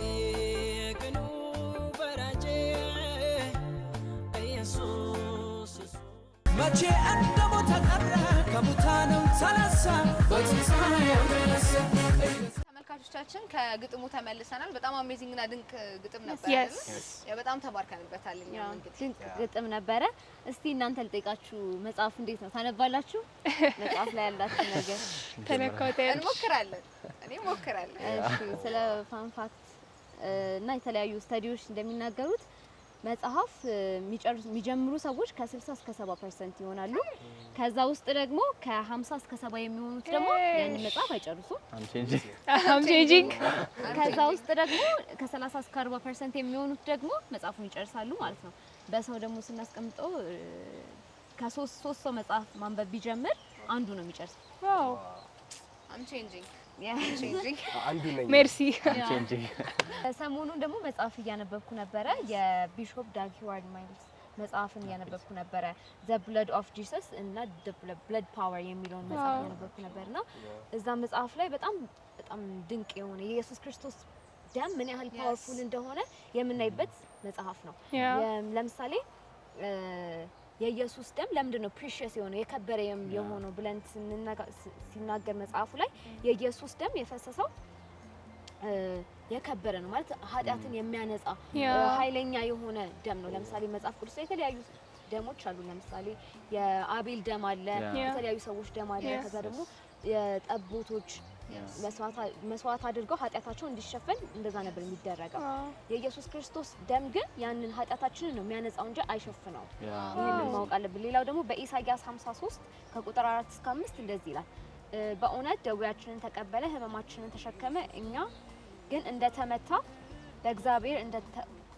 ቅኑ ፈራጄ ኢየሱስ መቼ እንደሞተ ቀረ ከሙታንም ተነሳ በትንሣኤ ተነሳ። ተመልካቾቻችን ከግጥሙ ተመልሰናል። በጣም አሜዚንግ እና ድንቅ ግጥም ነበር። በጣም ተባርከንበታል። ድንቅ ግጥም ነበረ። እስቲ እናንተ ልጠይቃችሁ፣ መጽሐፍ እንዴት ነው ታነባላችሁ? መጽሐፍ ላይ ያላችሁ ነገር እንሞክራለን። እኔ እሞክራለሁ። እሺ፣ ስለ ፋንፋክት እና የተለያዩ ስተዲዎች እንደሚናገሩት መጽሐፍ የሚጀምሩ ሰዎች ከ60 እስከ 70% ይሆናሉ። ከዛ ውስጥ ደግሞ ከ50 እስከ 70 የሚሆኑት ደግሞ ያን መጽሐፍ አይጨርሱም። ከዛ ውስጥ ደግሞ ከ30 እስከ 40% የሚሆኑት ደግሞ መጽሐፉን ይጨርሳሉ ማለት ነው። በሰው ደግሞ ስናስቀምጠው ከ3 ሰው መጽሐፍ ማንበብ ቢጀምር አንዱ ነው የሚጨርሰው። ዋው I'm changing. አንዱ ነኝ። ሜርሲ ሰሞኑን ደግሞ መጽሐፍ እያነበብኩ ነበረ። የቢሾፕ ዳግ ሂዋርድ ማይልስ መጽሐፍን እያነበብኩ ነበረ። ዘ ብለድ ኦፍ ጂሰስ እና ዘ ብለድ ፓወር የሚለውን መጽሐፍ እያነበብኩ ነበርና እዛ መጽሐፍ ላይ በጣም ድንቅ የሆነ የኢየሱስ ክርስቶስ ደም ምን ያህል ፓወርፉል እንደሆነ የምናይበት መጽሐፍ ነው። ለምሳሌ የኢየሱስ ደም ለምንድን ነው ፕሪሺየስ የሆነው የከበረ የሆነው ብለን ሲናገር መጽሐፉ ላይ የኢየሱስ ደም የፈሰሰው የከበረ ነው ማለት ኃጢአትን የሚያነጻ ኃይለኛ የሆነ ደም ነው። ለምሳሌ መጽሐፍ ቅዱስ ላይ የተለያዩ ደሞች አሉ። ለምሳሌ የአቤል ደም አለ፣ የተለያዩ ሰዎች ደም አለ። ከዛ ደግሞ የጠቦቶች መስዋዕት አድርገው ኃጢአታቸው እንዲሸፈን እንደዛ ነበር የሚደረገው። የኢየሱስ ክርስቶስ ደም ግን ያንን ኃጢአታችንን ነው የሚያነጻው እንጂ አይሸፍነው። ይሄንን ማወቅ አለብን። ሌላው ደግሞ በኢሳይያስ 53 ከቁጥር 4 እስከ 5 እንደዚህ ይላል፣ በእውነት ደዌያችንን ተቀበለ፣ ሕመማችንን ተሸከመ፣ እኛ ግን እንደተመታ በእግዚአብሔር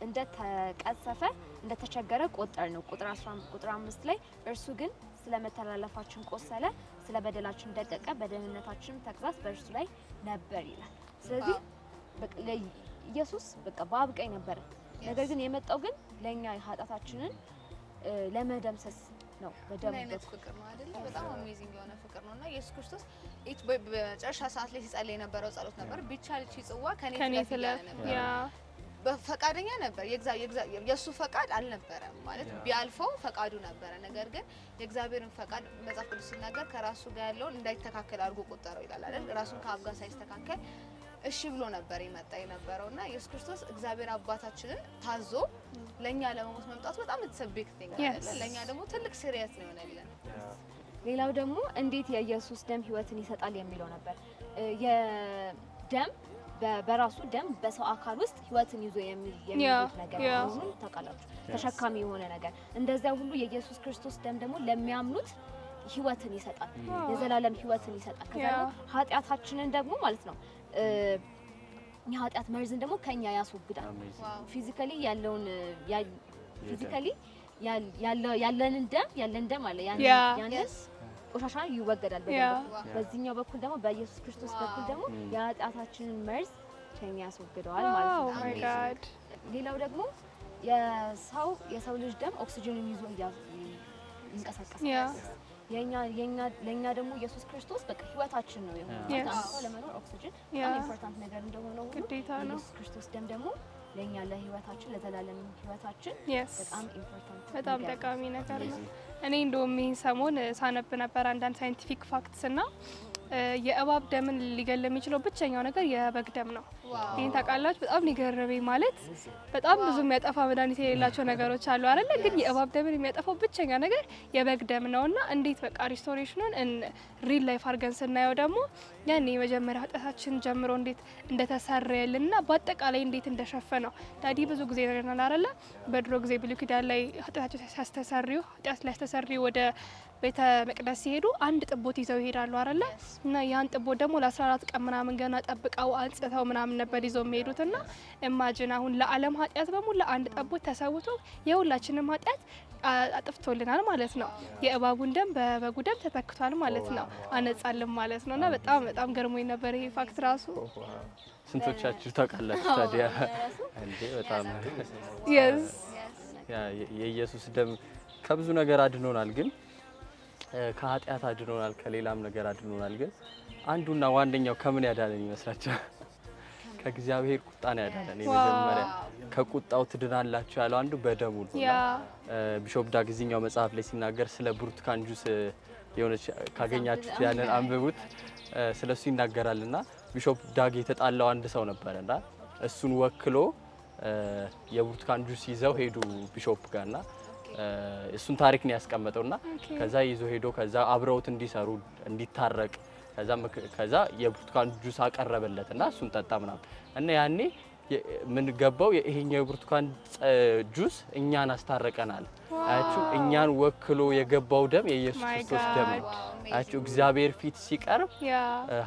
እንደተቀሰፈ እንደተቸገረ ቆጠር ነው። ቁጥር 5 ላይ እርሱ ግን ስለ መተላለፋችን ቆሰለ፣ ስለ በደላችን ደቀቀ፣ በደህንነታችን ተግዛዝ በእርሱ ላይ ነበር ይላል። ስለዚህ ኢየሱስ በቃ በአብ ቀኝ ነበረ። ነገር ግን የመጣው ግን ለኛ ኃጢአታችንን ለመደምሰስ ነው። በደም ፍቅር ነው አይደል? በጣም አሜዚንግ የሆነ ፍቅር ነውና ኢየሱስ ክርስቶስ በመጨረሻ ሰዓት ላይ ሲጸልይ የነበረው ጸሎት ነበር። ቢቻል እቺ ጽዋ ከኔ ትለፍ ነበር። በፈቃደኛ ነበር። የእሱ ፈቃድ አልነበረም ማለት ቢያልፈው ፈቃዱ ነበረ። ነገር ግን የእግዚአብሔርን ፈቃድ መጽሐፍ ቅዱስ ሲናገር ከራሱ ጋር ያለውን እንዳይተካከል አድርጎ ቆጠረው ይላል አይደል? ራሱን ከአብ ጋር ሳይስተካከል እሺ ብሎ ነበር የመጣ የነበረውና ኢየሱስ ክርስቶስ እግዚአብሔር አባታችንን ታዞ ለኛ ለመሞት መምጣቱ በጣም ቢግ ቲንግ አይደል? ለኛ ደግሞ ትልቅ ሲሪየስ ነው የሆነልን። ሌላው ደግሞ እንዴት የኢየሱስ ደም ህይወትን ይሰጣል የሚለው ነበር። የደም በራሱ ደም በሰው አካል ውስጥ ህይወትን ይዞ የሚይዝ ነገር ነው። ታውቃላችሁ፣ ተሸካሚ የሆነ ነገር። እንደዚያ ሁሉ የኢየሱስ ክርስቶስ ደም ደግሞ ለሚያምኑት ህይወትን ይሰጣል፣ የዘላለም ህይወትን ይሰጣል። ከዛ ደግሞ ኃጢአታችንን ደግሞ ማለት ነው የኃጢአት መርዝን ደግሞ ከኛ ያስወግዳል። ፊዚካሊ ያለን ደም አለ ያንን ቆሻሻ ይወገዳል በደንብ። በዚህኛው በኩል ደግሞ በኢየሱስ ክርስቶስ በኩል ደግሞ የኃጢአታችንን መርዝ ከኛ ያስወግደዋል ማለት ነው። ኦ ማይ ጋድ። ሌላው ደግሞ የሰው ልጅ ደም ኦክሲጅንን ይዞ ይንቀሳቀሳል። ለኛ ደግሞ ኢየሱስ ክርስቶስ በቃ ህይወታችን ነው የሆነው። አንተ ለመኖር ኦክሲጅን በጣም ኢምፖርታንት ነገር እንደሆነ ሁሉ ኢየሱስ ክርስቶስ ደም ደግሞ ለኛ ለህይወታችን ለዘላለም ህይወታችን በጣም ኢምፖርታንት በጣም ጠቃሚ ነገር ነው። እኔ እንደውም ይህን ሰሞን ሳነብ ነበር አንዳንድ ሳይንቲፊክ ፋክትስ እና የእባብ ደምን ሊገል የሚችለው ብቸኛው ነገር የበግ ደም ነው። ይሄን ታውቃላችሁ? በጣም ይገርመኝ ማለት በጣም ብዙ የሚያጠፋ መድኃኒት የሌላቸው ነገሮች አሉ አይደለ? ግን የእባብ ደምን የሚያጠፋው ብቸኛ ነገር የበግ ደም ነውና እንዴት በቃ ሪስቶሬሽኑን ሪል ላይፍ አድርገን ስናየው ደግሞ ያኔ የመጀመሪያ ኃጢአታችን ጀምሮ እንዴት እንደተሰረየልንና በአጠቃላይ እንዴት እንደሸፈነው ዳዲ ብዙ ጊዜ ነገርናል አይደለ? በድሮ ጊዜ ብሉይ ኪዳን ላይ ኃጢአታቸው ሲያስተሰርዩ ኃጢአት ላይ ሲያስተሰርዩ ወደ ቤተ መቅደስ ሲሄዱ አንድ ጥቦት ይዘው ይሄዳሉ አይደለ? እና ያን ጥቦት ደግሞ ለ14 ቀን ምናምን ገና ጠብቀው አንጽተው ምናምን ነበር ይዘው የሚሄዱትና ኢማጂን አሁን ለዓለም ኃጢአት በሙሉ አንድ ጠቦት ተሰውቶ የሁላችንም ኃጢአት አጥፍቶልናል ማለት ነው። የእባቡን ደም በበጉ ደም ተተክቷል ማለት ነው። አነጻልን ማለት ነውና በጣም ገርሞኝ ነበር ይሄ ፋክት ራሱ። ስንቶቻችሁ ታውቃላችሁ ታዲያ እንዴ? በጣም የኢየሱስ ደም ከብዙ ነገር አድኖናል፣ ግን ከኃጢአት አድኖናል፣ ከሌላም ነገር አድኖናል። ግን አንዱና ዋንደኛው ከምን ያዳነን ይመስላችኋል? ከእግዚአብሔር ቁጣ ነው ያዳነን። የመጀመሪያ ከቁጣው ትድናላችሁ ያለው አንዱ በደሙ ነው። ቢሾፕ ዳግ እዚህኛው መጽሐፍ ላይ ሲናገር ስለ ብርቱካን ጁስ የሆነች ካገኛችሁት ያንን አንብቡት፣ ስለሱ ይናገራልና ቢሾፕ ዳግ የተጣላው አንድ ሰው ነበርና እሱን ወክሎ የብርቱካን ጁስ ይዘው ሄዱ ቢሾፕ ጋርና እሱን ታሪክ ነው ያስቀመጠውና ከዛ ይዞ ሄዶ ከዛ አብረውት እንዲሰሩ እንዲታረቅ ከዛ የብርቱካን ጁስ አቀረበለትና እሱን ጠጣ ምናምን እና ያኔ ምን ገባው ይሄኛው የብርቱካን ጁስ እኛን አስታረቀናል። አያችሁ እኛን ወክሎ የገባው ደም የኢየሱስ ክርስቶስ ደም ነው። አያችሁ እግዚአብሔር ፊት ሲቀርብ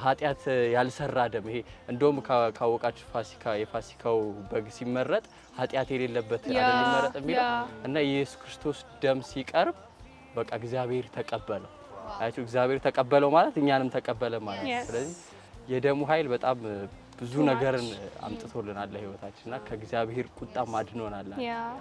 ኃጢአት ያልሰራ ደም ይሄ እንደውም ካወቃችሁ የፋሲካው በግ ሲመረጥ ኃጢአት የሌለበት አይደል ይመረጥ የሚለው እና የኢየሱስ ክርስቶስ ደም ሲቀርብ በቃ እግዚአብሔር ተቀበለው። አያችሁ እግዚአብሔር ተቀበለው ማለት እኛንም ተቀበለ ማለት ነው። ስለዚህ የደሙ ኃይል በጣም ብዙ ነገርን አምጥቶልናል ለህይወታችንና ከእግዚአብሔር ቁጣ ማድኖናል።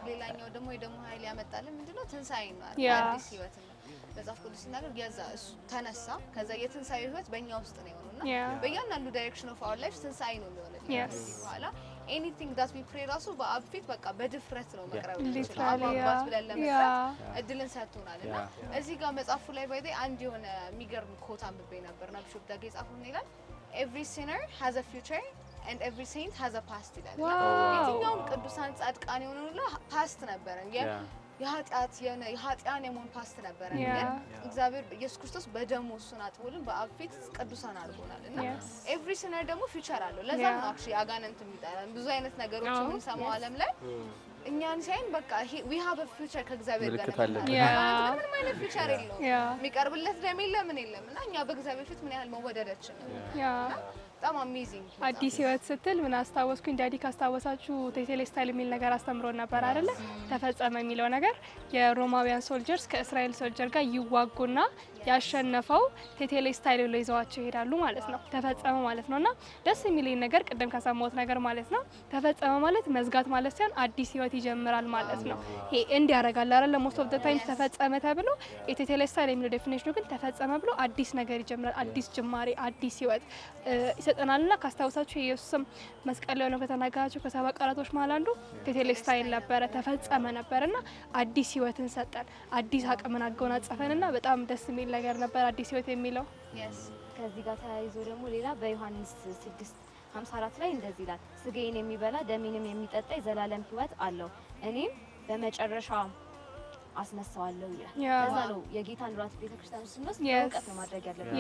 ሌላኛው ደግሞ የደሙ ኃይል ያመጣልን ምንድነው? ትንሳኤ ነው። አዲስ ህይወት ነው። መጽሐፍ ቅዱስ ሲናገር ያዛ እሱ ተነሳ፣ ከዛ የትንሳኤ ህይወት በእኛ ውስጥ ነው የሆነውና በእያንዳንዱ ዳይሬክሽን ኦፍ አወር ላይፍ ትንሳኤ ነው የሚሆነው። በኋላ ኤኒቲንግ ዳት ዊ ፕሬ ራሱ በአብ ፊት በቃ በድፍረት ነው መቅረብ እንችላለን። አባባት ብለን ለመስራት እድልን ሰጥቶናልና እዚህ ጋር መጽሐፉ ላይ ባይዘይ አንድ የሆነ የሚገርም ኮት አንብቤ ነበርና ቢሾፕ ዳግ የጻፈው ነው ይላል every sinner has a future and every saint has a past ይላል። የትኛውም ቅዱሳን ጻድቃን የሆኑ ሁሉ ፓስት ነበረን የኃጢአን የሞን ፓስት ነበረን። ግን እግዚአብሔር ኢየሱስ ክርስቶስ በደሙ እሱን አጥቦልን በአብ ፊት ቅዱሳን አድርጎናልና ኤቭሪ ሲነር ደግሞ ፊውቸር አለው። ለዛ ነው አክቹሊ አጋንንት የሚጠራን ብዙ አይነት ነገሮች የምንሰማው ዓለም ላይ እኛን ሳይን በቃ we have a future ከእግዚአብሔር ጋር ምንም አይነት ፊውቸር የለውም። የሚቀርብለት ደም የለም ምን የለም እና እኛ በእግዚአብሔር ፊት ምን ያህል መወደዳችን ነው። በጣም አሜዚንግ። አዲስ ህይወት ስትል ምን አስታወስኩኝ? ዳዲ ካስታወሳችሁ ቴቴሌስታይል የሚል ነገር አስተምሮ ነበር አይደለ? ተፈጸመ የሚለው ነገር የሮማውያን ሶልጀርስ ከእስራኤል ሶልጀር ጋር ይዋጉና ያሸነፈው ቴቴሌስታይል ብለው ይዘዋቸው ይሄዳሉ ማለት ነው። ተፈጸመ ማለት ነውና ደስ የሚለኝ ነገር ቅድም ከሰማሁት ነገር ማለት ነው ተፈጸመ ማለት መዝጋት ማለት ሳይሆን አዲስ ህይወት ይጀምራል ማለት ነው። ይሄ እንዲህ ያደርጋል አይደለ? ሞስት ኦፍ ዘ ታይም ተፈጸመ ተብሎ የቴቴሌስታይል የሚለው ዴፊኒሽኑ ግን ተፈጸመ ብሎ አዲስ ነገር ይጀምራል፣ አዲስ ጅማሬ፣ አዲስ ህይወት ይሰጠናልና ካስታውሳችሁ ኢየሱስም መስቀል ላይ ነው ከተናገራቸው ከሰባ ቃላቶች መሀል አንዱ ቴቴሌስታይል ነበረ፣ ተፈጸመ ነበርና አዲስ ህይወትን ሰጠን፣ አዲስ አቅምን አጎናጸፈንና በጣም ደስ የሚል ነገር ነበር አዲስ ህይወት የሚለው። ከዚህ ጋር ተያይዞ ደግሞ ሌላ በዮሐንስ 6:54 ላይ እንደዚህ ይላል፣ ስጋዬን የሚበላ ደሜንም የሚጠጣ የዘላለም ህይወት አለው፣ እኔም በመጨረሻ አስነሳዋለሁ ይላል። ከዛ ነው የጌታን ራት ቤተክርስቲያን ስንወስድ በእውቀት ነው ማድረግ ያለብን።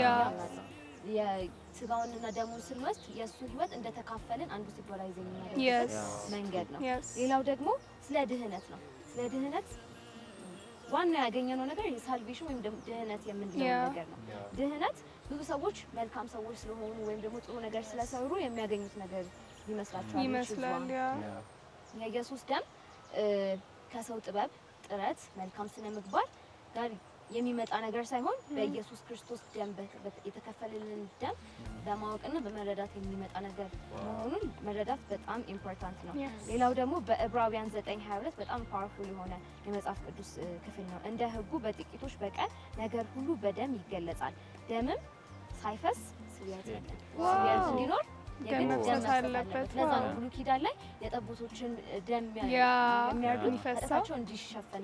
የስጋውንና ደሙን ስንወስድ የእሱ ህይወት እንደተካፈልን አንዱ ሲምቦላይዝ የሚያደርግበት መንገድ ነው። ሌላው ደግሞ ስለ ድህነት ነው። ስለ ድህነት ዋና ያገኘነው ነገር የሳልቬሽን ወይም ድህነት የምንለው ነገር ነው። ድህነት ብዙ ሰዎች መልካም ሰዎች ስለሆኑ ወይም ደግሞ ጥሩ ነገር ስለሰሩ የሚያገኙት ነገር ይመስላል። የኢየሱስ ደም ከሰው ጥበብ፣ ጥረት፣ መልካም ስነ ምግባር ጋር የሚመጣ ነገር ሳይሆን በኢየሱስ ክርስቶስ ደም የተከፈለልን ደም በማወቅና በመረዳት የሚመጣ ነገር መሆኑን መረዳት በጣም ኢምፖርታንት ነው። ሌላው ደግሞ በዕብራውያን 9:22 በጣም ፓወርፉል የሆነ የመጽሐፍ ቅዱስ ክፍል ነው። እንደ ሕጉ በጥቂቶች በቀር ነገር ሁሉ በደም ይገለጻል፣ ደምም ሳይፈስ ስርየት የለም። ስርየት እንዲኖር ደም መፍሰስ አለበት። ለዛ ነው ብሉይ ኪዳን ላይ የጠቦቶችን ደም የሚያርዱት ፈሳቸው እንዲሸፈን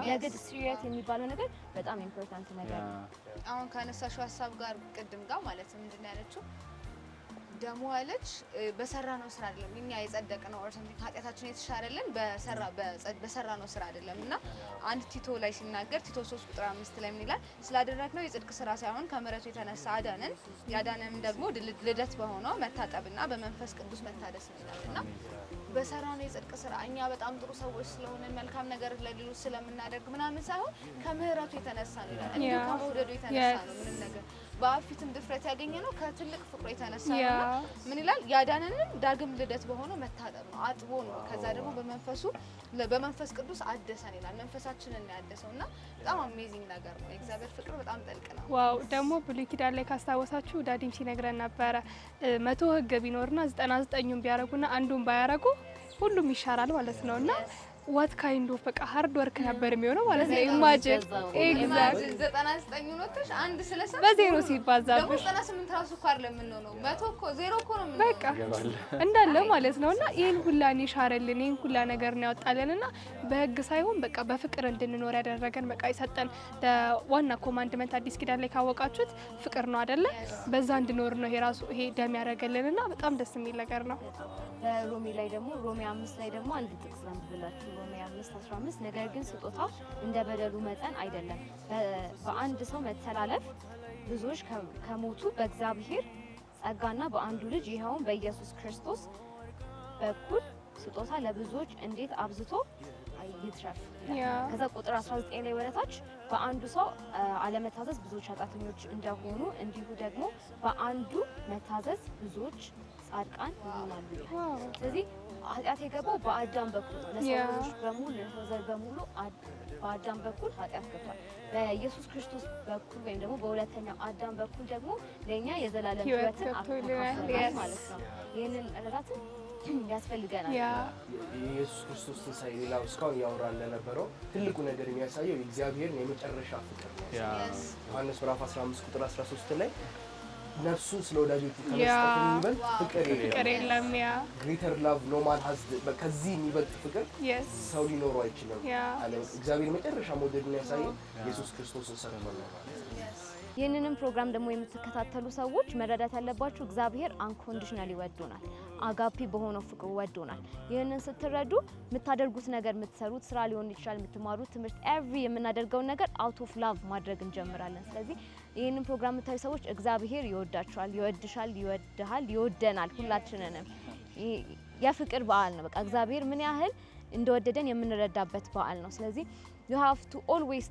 የግድ ስርየት የሚባለው ነገር በጣም ኢምፖርታንት ነገር ነው። አሁን ካነሳሽው ሀሳብ ጋር ቅድም ጋር ማለት ምንድን ነው ያለችው? ደሞ አለች በሰራነው ስራ አይደለም እኛ የጸደቅነው or something ኃጢያታችን የተሻረልን በሰራነው ስራ አይደለምና አንድ ቲቶ ላይ ሲናገር ቲቶ 3 ቁጥር 5 ላይ ምን ይላል ስላደረግነው የጽድቅ ስራ ሳይሆን ከምህረቱ የተነሳ አዳነን ያዳነንም ደግሞ ልደት በሆነው መታጠብና በመንፈስ ቅዱስ መታደስ ይላልና በሰራነው የጽድቅ ስራ እኛ በጣም ጥሩ ሰዎች ስለሆነ መልካም ነገር ለሌሎች ስለምናደርግ ምናምን ሳይሆን ከምህረቱ የተነሳ ነው ይላል እንዴ ከመውደዱ የተነሳ ነው ምንም ነገር በአፊትም ድፍረት ያገኘነው ከትልቅ ፍቅሩ የተነሳ ነው ምን ይላል ያዳነንም ዳግም ልደት በሆነው መታጠብ ነው አጥቦ ነው ከዛ ደግሞ በመንፈስ ቅዱስ አደሰን ይላል መንፈሳችንን ያደሰውና በጣም አሜዚንግ ነገር ነው የእግዚአብሔር ፍቅር በጣም ጥልቅ ነው ዋው ደግሞ ብሉይ ኪዳን ላይ ካስታወሳችሁ ዳዲም ሲነግረን ነበረ 100 ህግ ቢኖርና 99ን ቢያረጉና አንዱን ባያረጉ ሁሉም ይሻራል ማለት ነውና what kind of በቃ ሃርድ ወርክ ነበር የሚሆነው ማለት ነው ኢማጂን ኤግዛክት 99 ኖትሽ አንድ ስለሰብ በዜሮ ሲባዛብሽ 98 ራሱ እኮ አይደለም ነው 100 እኮ ዜሮ እኮ ነው ምን በቃ እንዳለ ማለት ነውና ይሄን ሁላ ይሻረልን ይሄን ሁላ ነገር ነው ያወጣልንና በህግ ሳይሆን በቃ በፍቅር እንድንኖር ያደረገን በቃ ይሰጠን ዋና ኮማንድመንት አዲስ ኪዳን ላይ ካወቃችሁት ፍቅር ነው አይደለ በዛ እንድንኖር ነው ይሄ ደም ያደረገልንና በጣም ደስ የሚል ነገር ነው ሮሚ ላይ ደግሞ ሮሚ 5 ላይ ደግሞ አንድ ጥቅስ አንብብላችሁ ሮሚ 5:15 ነገር ግን ስጦታ እንደ በደሉ መጠን አይደለም በአንድ ሰው መተላለፍ ብዙዎች ከሞቱ በእግዚአብሔር ጸጋና በአንዱ ልጅ ይሄውን በኢየሱስ ክርስቶስ በኩል ስጦታ ለብዙዎች እንዴት አብዝቶ ይትረፍ ከዛ ቁጥር 19 ላይ ወረታች በአንዱ ሰው አለመታዘዝ ብዙዎች ኃጢአተኞች እንደሆኑ እንዲሁ ደግሞ በአንዱ መታዘዝ ብዙዎች ጻድቃን ይሆናሉ ስለዚህ ኃጢአት የገባው በአዳም በኩል ለሰዎች በሙሉ ለዘር በሙሉ በአዳም በኩል ኃጢአት ገብቷል በኢየሱስ ክርስቶስ በኩል ወይም ደግሞ በሁለተኛው አዳም በኩል ደግሞ ለኛ የዘላለም ሕይወትን አካፍሏል ማለት ነው ይሄንን ረዳት ያስፈልገናል የኢየሱስ ክርስቶስ ትንሣኤ ሌላው እስካሁን ያወራን ለነበረው ትልቁ ነገር የሚያሳየው የእግዚአብሔርን የመጨረሻ ፍቅር ነው ዮሐንስ ምዕራፍ 15 ቁጥር 13 ላይ ነፍሱ ስለ ወዳጆቹ ከመስጠት የሚበልጥ ፍቅር የለም ግሬተር ላቭ ኖ ማን ሃዝ ከዚህ የሚበልጥ ፍቅር ሰው ሊኖረው አይችልም እግዚአብሔር መጨረሻ መውደዱን ያሳየው ኢየሱስ ክርስቶስን ሰጥቶ ነው ይህንንም ፕሮግራም ደግሞ የምትከታተሉ ሰዎች መረዳት ያለባችሁ እግዚአብሔር አንኮንዲሽናሊ ወዶናል አጋፒ በሆነው ፍቅሩ ወዶናል ይህንን ስትረዱ የምታደርጉት ነገር የምትሰሩት ስራ ሊሆን ይችላል የምትማሩት ትምህርት ኤቭሪ የምናደርገው ነገር አውት ኦፍ ላቭ ማድረግ እንጀምራለን ስለዚህ ይህንን ፕሮግራም የምታዩ ሰዎች እግዚአብሔር ይወዳችኋል ይወድሻል ይወድሃል ይወደናል ሁላችንንም የፍቅር በዓል ነው በቃ እግዚአብሔር ምን ያህል እንደወደደን የምንረዳበት በዓል ነው ስለዚህ you have to always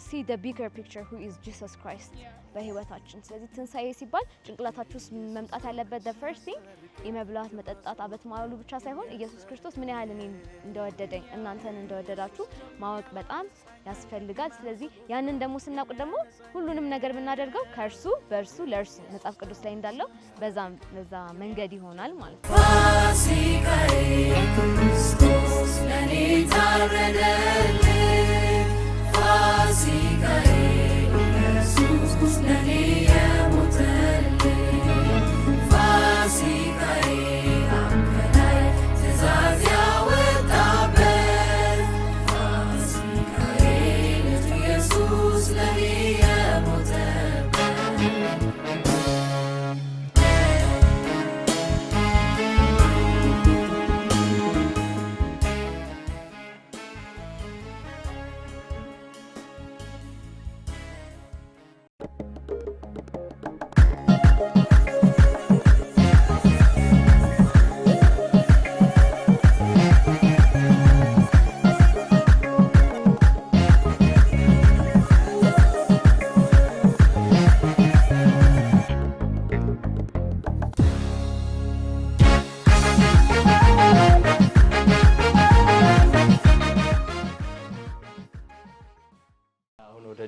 see the bigger picture who is Jesus Christ በህይወታችን ስለዚህ ትንሣኤ ሲባል ጭንቅላታችሁ ውስጥ መምጣት ያለበት the first thing የመብላት መጠጣት አበት ማሉ ብቻ ሳይሆን ኢየሱስ ክርስቶስ ምን ያህል እኔን እንደወደደኝ እናንተን እንደወደዳችሁ ማወቅ በጣም ያስፈልጋል ስለዚህ ያንን ደግሞ ስናውቅ ደግሞ ሁሉንም ነገር ብናደርገው ከእርሱ በእርሱ ለእርሱ መጽሐፍ ቅዱስ ላይ እንዳለው በዛ መንገድ ይሆናል ማለት ነው ፋሲካዬ ክርስቶስ ለኔ ታረደልኝ ፋሲካዬ ኢየሱስ ለኔ የሞተልኝ ፋሲካዬ አንከላይ ትእዛዝ ያወጣበት ፋሲካዬ ልጁ ኢየሱስ ለኔ የሞተበት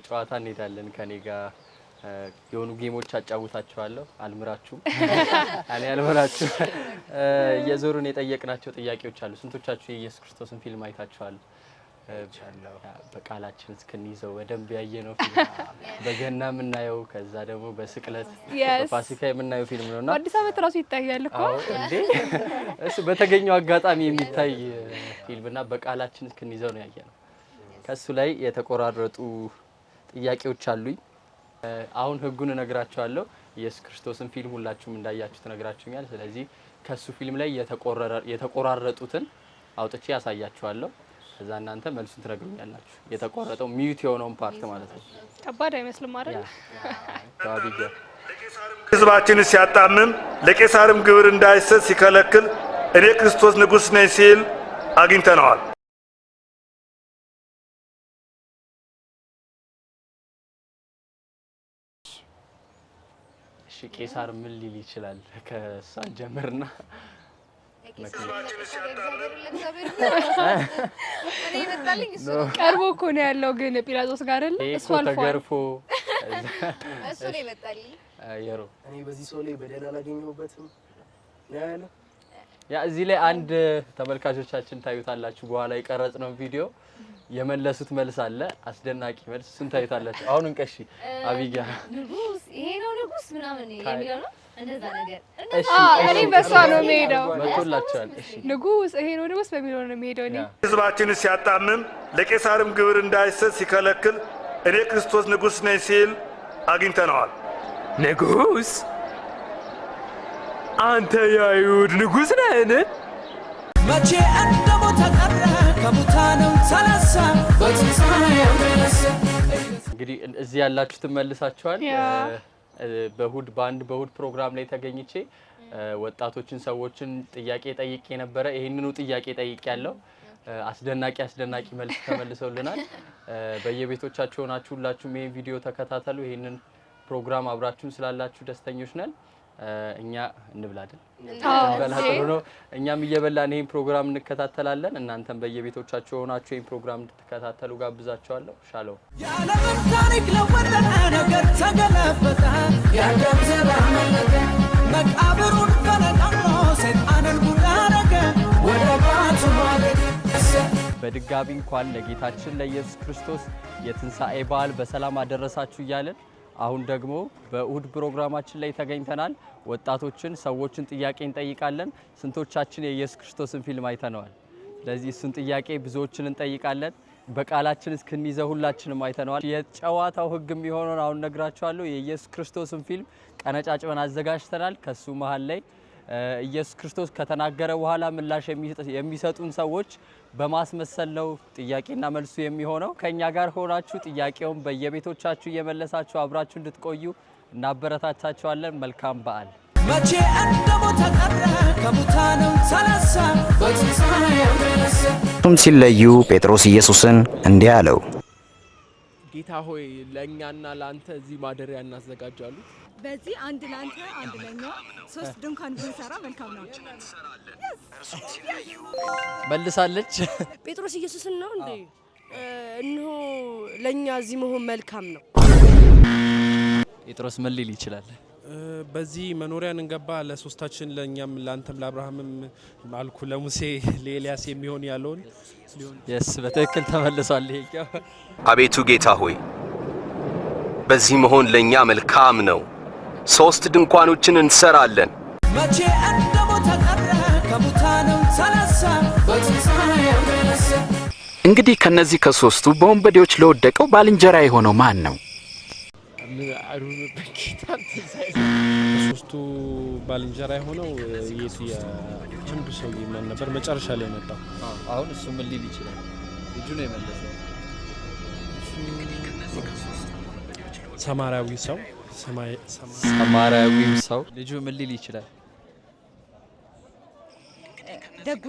ጨዋታ እንሄዳለን ከኔ ጋር የሆኑ ጌሞች አጫውታችኋለሁ አልምራችሁም እኔ አልምራችሁ የዞሩን የጠየቅናቸው ጥያቄዎች አሉ ስንቶቻችሁ የኢየሱስ ክርስቶስን ፊልም አይታችኋል በቃላችን እስከንይዘው በደንብ ያየነው ፊልም በገና የምናየው ከዛ ደግሞ በስቅለት በፋሲካ የምናየው ፊልም ነውና አዲስ አመት ራሱ ይታያል እኮ እንዴ እሱ በተገኘው አጋጣሚ የሚታይ ፊልምና በቃላችን እስከንይዘው ነው ያየነው ከሱ ላይ የተቆራረጡ ጥያቄዎች አሉኝ አሁን ህጉን እነግራችኋለሁ ኢየሱስ ክርስቶስን ፊልም ሁላችሁም እንዳያችሁ ተነግራችሁኛል። ስለዚህ ከሱ ፊልም ላይ የተቆራረጡትን አውጥቼ ያሳያችኋለሁ። ከዛ እናንተ መልሱን ትነግሩኛላችሁ። የተቆረጠው ሚዩት የሆነውን ፓርት ማለት ነው። ከባድ አይመስልም አይደል? ታዲያ ህዝባችን ሲያጣምም ለቄሳርም ግብር እንዳይሰጥ ሲከለክል እኔ ክርስቶስ ንጉሥ ነኝ ሲል አግኝተነዋል። እሺ ቄሳር ምን ሊል ይችላል? ከሳ ጀምርና ቀርቦ እኮ ነው ያለው ግን ጲላጦስ ጋር አይደል? እሱ አልፏል። ተገርፎ እሱ ላይ መጣልኝ። አየሮ እኔ በዚህ ሰው ላይ በደል አላገኘሁበትም ነው ያለው። ያ እዚህ ላይ አንድ ተመልካቾቻችን ታዩታላችሁ። በኋላ የቀረጽነው ቪዲዮ የመለሱት መልስ አለ። አስደናቂ መልስ። እሱን ታዩታላችሁ። አሁን እንቀሺ አቢጋ ንጉስ ይሄ ነው ንጉስ ምናምን የሚለው ነው እንደዛ ነገር። እኔ በሷ ነው የምሄደው። መቶላችኋል። እሺ ንጉስ ይሄ ነው ንጉስ በሚለው ነው የምሄደው። እኔ ህዝባችን ሲያጣምም ለቄሳርም ግብር እንዳይሰጥ ሲከለክል እኔ ክርስቶስ ንጉሥ ነኝ ሲል አግኝተነዋል። ንጉስ አንተ የአይሁድ ንጉስ ነህን? መቼ እንደሞተ ቀረ ከሙታንም ተነሳ በትንሣኤው ተነሳ። እንግዲህ እዚህ ያላችሁ ትመልሳችኋል። በእሁድ ፕሮግራም ላይ ተገኝቼ ወጣቶችን ሰዎችን ጥያቄ ጠይቄ ነበረ። ይሄንኑ ጥያቄ ጠይቄ ያለው አስደናቂ መልስ ተመልሰውልናል። በየቤቶቻችሁ ሆናችሁ ሁላችሁም ይሄን ቪዲዮ ተከታተሉ። ይሄንን ፕሮግራም አብራችሁን ስላላችሁ ደስተኞች ነን። እኛ እንብላለን እንበላጥሩ ነው። እኛም እየበላን ይሄን ፕሮግራም እንከታተላለን። እናንተም በየቤቶቻችሁ ሆናችሁ ይሄን ፕሮግራም እንድትከታተሉ ጋብዛችኋለሁ። ሻሎም። የዓለምን ታሪክ ለወጠ ነገር ተገለበጠ። የአዳም ዘር አመለጠ። መቃብሩን ፈነቀሎ ሰይጣንን ጉድ አደረገ። ወደ ባቱ ማለደ። በድጋሚ እንኳን ለጌታችን ለኢየሱስ ክርስቶስ የትንሣኤ በዓል በሰላም አደረሳችሁ እያለን አሁን ደግሞ በእሁድ ፕሮግራማችን ላይ ተገኝተናል። ወጣቶችን ሰዎችን ጥያቄ እንጠይቃለን። ስንቶቻችን የኢየሱስ ክርስቶስን ፊልም አይተነዋል? ስለዚህ እሱን ጥያቄ ብዙዎችን እንጠይቃለን። በቃላችን እስክንይዘው ሁላችንም አይተነዋል። የጨዋታው ህግ የሚሆነውን አሁን ነግራችኋለሁ። የኢየሱስ ክርስቶስን ፊልም ቀነጫጭበን አዘጋጅተናል። ከሱ መሃል ላይ ኢየሱስ ክርስቶስ ከተናገረ በኋላ ምላሽ የሚሰጡን ሰዎች በማስመሰል ነው ጥያቄና መልሱ የሚሆነው። ከኛ ጋር ሆናችሁ ጥያቄውን በየቤቶቻችሁ እየመለሳችሁ አብራችሁ እንድትቆዩ እናበረታታችኋለን። መልካም በዓል። መቼ እንደሞተ ቀረ ከሙታንም ተነሳ በትንሣኤው ተነሳ። ሲለዩ ጴጥሮስ ኢየሱስን እንዲህ አለው፣ ጌታ ሆይ ለእኛና ለአንተ እዚህ ማደሪያ እናዘጋጃሉ። በዚህ አንድ ላንተ አንድ ለኛ 3 ድንኳን ብንሰራ መልካም ነው። መልሳለች። ጴጥሮስ ኢየሱስን ነው እንዴ? እነሆ ለኛ እዚህ መሆን መልካም ነው። ጴጥሮስ ምን ሊል ይችላል? በዚህ መኖሪያን እንገባ ለሶስታችን ለኛም ለአንተም ለአብርሃምም አልኩ ለሙሴ ለኤልያስ የሚሆን ያለውን የስ በትክክል ተመልሷል። ይሄ አቤቱ ጌታ ሆይ በዚህ መሆን ለኛ መልካም ነው። 3 ድንኳኖችን እንሰራለን። መቼ እንደሞተ ቀረ ከሙታንም ተነሳ በትንሣኤው ተነሳ። እንግዲህ ከነዚህ ከሶስቱ በወንበዴዎች ለወደቀው ባልንጀራ የሆነው ማን ነው? ሶስቱ ባልንጀራ የሆነው የቱ የአንዱ ሰው ማን ነበር? መጨረሻ ላይ መጣው። አሁን እሱ ምን ሊል ይችላል? ልጁ ነው የመለሰው። ሰማራዊ ሰው ሰማራዊው ሰው ልጁ ምን ሊል ይችላል? ደጉ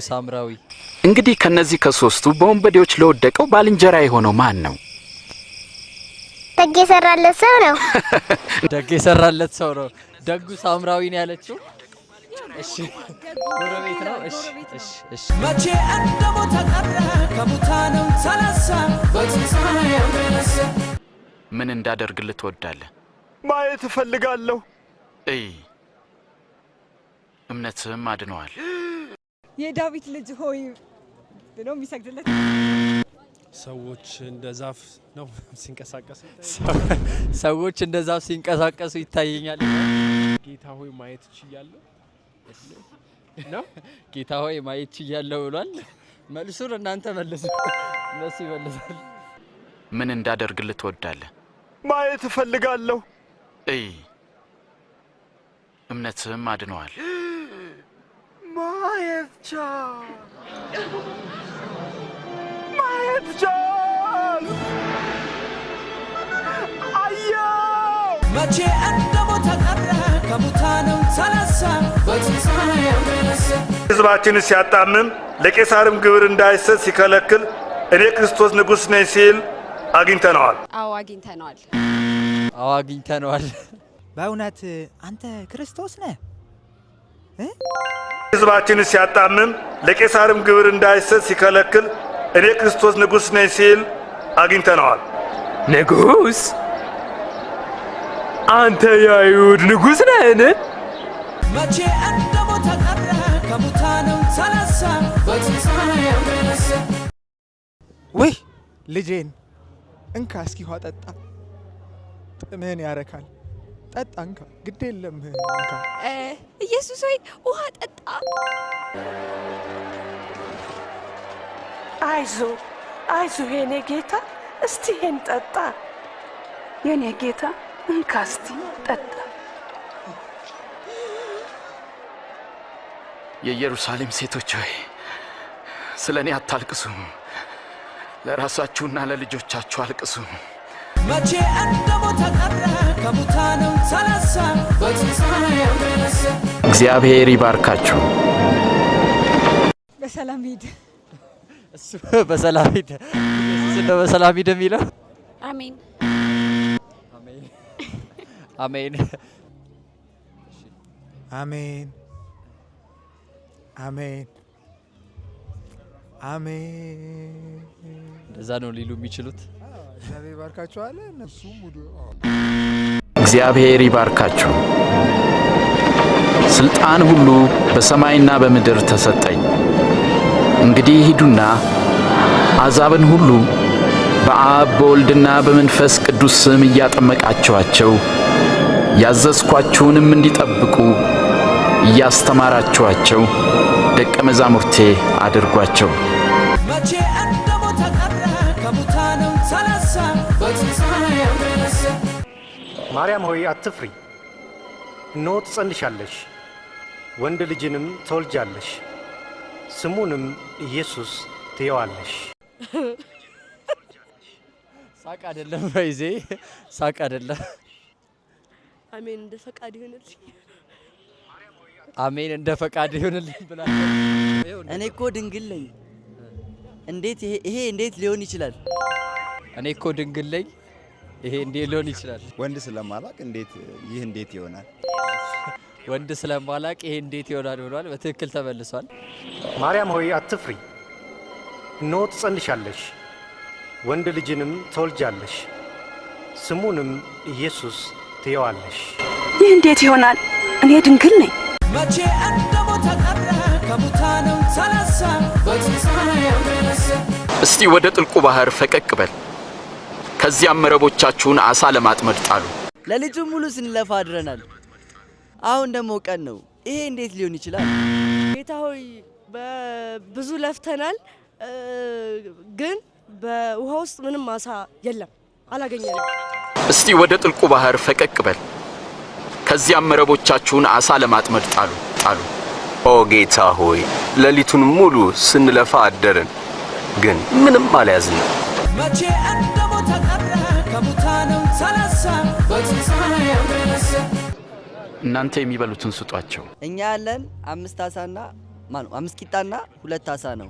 ሳምራዊ እንግዲህ ከነዚህ ከሶስቱ በወንበዴዎች ለወደቀው ባልንጀራ የሆነው ማን ነው? ደግ የሰራለት ሰው ነው። ደግ የሰራለት ሰው ነው። ደጉ ሳምራዊ ነው ያለችው። እሺ ጎረቤት ነው። እሺ መቼ እንደሞተ ቀረ ከሙታንም ተነሳ በትንሣኤው ተነሳ። ምን እንዳደርግልህ ትወዳለህ? ማየት እፈልጋለሁ። እምነትህም አድነዋል። የዳዊት ልጅ ሆይ ብሎ የሚሰግድለት ሰዎች እንደ ዛፍ ነው ሲንቀሳቀሱ ሰዎች እንደ ዛፍ ሲንቀሳቀሱ ይታየኛል። ጌታ ሆይ ማየት እችላለሁ ነው። ጌታ ሆይ ማየት እችላለሁ ብሏል። መልሱን እናንተ መልሱ። እነሱ ይመልሳል። ምን እንዳደርግልህ ትወዳለህ? ማየት እፈልጋለሁ። እይ እምነትህም አድነዋል። ማየት ቻል አየው። መቼ እንደሞተ ቀረ ከሙታንም ተነሳ በትንሣኤው ተነሳ። ሕዝባችንን ሲያጣምም ለቄሳርም ግብር እንዳይሰጥ ሲከለክል እኔ ክርስቶስ ንጉሥ ነኝ ሲል አግኝተነዋል። አዎ አግኝተነዋል። አዎ አግኝተነዋል። በእውነት አንተ ክርስቶስ ነህ? ሕዝባችንን ሲያጣምም ለቄሳርም ግብር እንዳይሰጥ ሲከለክል እኔ ክርስቶስ ንጉሥ ነኝ ሲል አግኝተነዋል። ንጉሥ? አንተ የአይሁድ ንጉሥ ነህን? መቼ እንደሞተ ቀረ ከሙታንም ተነሳ በትንሣኤው ተነሳ። ውይ ልጄን እንካ እስኪ ውሃ ጠጣ፣ ጥምህን ያረካል። ጠጣ እንካ፣ ግድ የለም እንካ። ኢየሱስ ሆይ ውሃ ጠጣ። አይዞ የኔ ጌታ፣ እስቲ ይሄን ጠጣ። የኔ ጌታ እንካ እስቲ ጠጣ። የኢየሩሳሌም ሴቶች ሆይ ስለ እኔ አታልቅሱ፣ ለራሳችሁና ለልጆቻችሁ አልቅሱ። መቼ እንደሞተ ቀረ ከሙታንም ተነሳ በትንሣኤው ተነሳ። እግዚአብሔር ይባርካችሁ። በሰላም ሂድ። እሱ በሰላም ሂድ። እሱ በሰላም ሂድ የሚለው አሜን አሜን አሜን አሜን አሜን አሜን። እንደዛ ነው ሊሉ የሚችሉት። እግዚአብሔር ይባርካችኋል። እነሱም ሙሉ እግዚአብሔር ይባርካችሁ። ስልጣን ሁሉ በሰማይና በምድር ተሰጠኝ። እንግዲህ ሂዱና አሕዛብን ሁሉ በአብ በወልድና በመንፈስ ቅዱስ ስም እያጠመቃችኋቸው ያዘዝኳችሁንም እንዲጠብቁ እያስተማራችኋቸው ደቀ መዛሙርቴ አድርጓቸው። መቼ እንደሞተ ቀረ ከሙታንም ተነሳ በትንሣኤው ተነሳ። ማርያም ሆይ አትፍሪ፣ እነሆ ትጸንሻለሽ፣ ወንድ ልጅንም ትወልጃለሽ፣ ስሙንም ኢየሱስ ትይዋለሽ። ሳቅ አይደለም ፈይዜ፣ ሳቅ አይደለም። አሜን እንደ ፈቃድ ይሁንልኝ። አሜን እንደ ፈቃድ ይሁንልኝ ብላ እኔ እኮ ድንግል ነኝ። እንዴት ይሄ እንዴት ሊሆን ይችላል? እኔ እኮ ድንግል ነኝ። ይሄ እንዴት ሊሆን ይችላል? ወንድ ስለማላቅ እንዴት ይሆናል? ወንድ ስለማላቅ ይሄ እንዴት ይሆናል ብሏል። በትክክል ተመልሷል። ማርያም ሆይ አትፍሪ፣ እነሆ ትጸንሻለሽ፣ ወንድ ልጅንም ትወልጃለሽ፣ ስሙንም ኢየሱስ ትይዋለሽ። ይህ እንዴት ይሆናል? እኔ ድንግል ነኝ። መቼ እንደሞተ ቀረ ከሙታንም ተነሳ በትንሣኤው ተነሳ። እስቲ ወደ ጥልቁ ባህር ፈቀቅ በል፣ ከዚያም መረቦቻችሁን አሳ ለማጥመድ ጣሉ። ለሊቱን ሙሉ ስንለፋ አድረናል። አሁን ደግሞ ቀን ነው። ይሄ እንዴት ሊሆን ይችላል? ጌታ ሆይ ብዙ ለፍተናል፣ ግን በውሃ ውስጥ ምንም አሳ የለም፣ አላገኘንም። እስቲ ወደ ጥልቁ ባህር ፈቀቅ በል፣ ከዚያም መረቦቻችሁን አሳ ለማጥመድ ጣሉ። ኦ ጌታ ሆይ ሌሊቱን ሙሉ ስንለፋ አደርን፣ ግን ምንም አልያዝንም። መቼ እንደሞተ ቀረ ከሙታንም ተነሳ በትንሣኤው ተነሳ። እናንተ የሚበሉትን ስጧቸው። እኛ ያለን 5 አሳና 5 ቂጣና 2 አሳ ነው።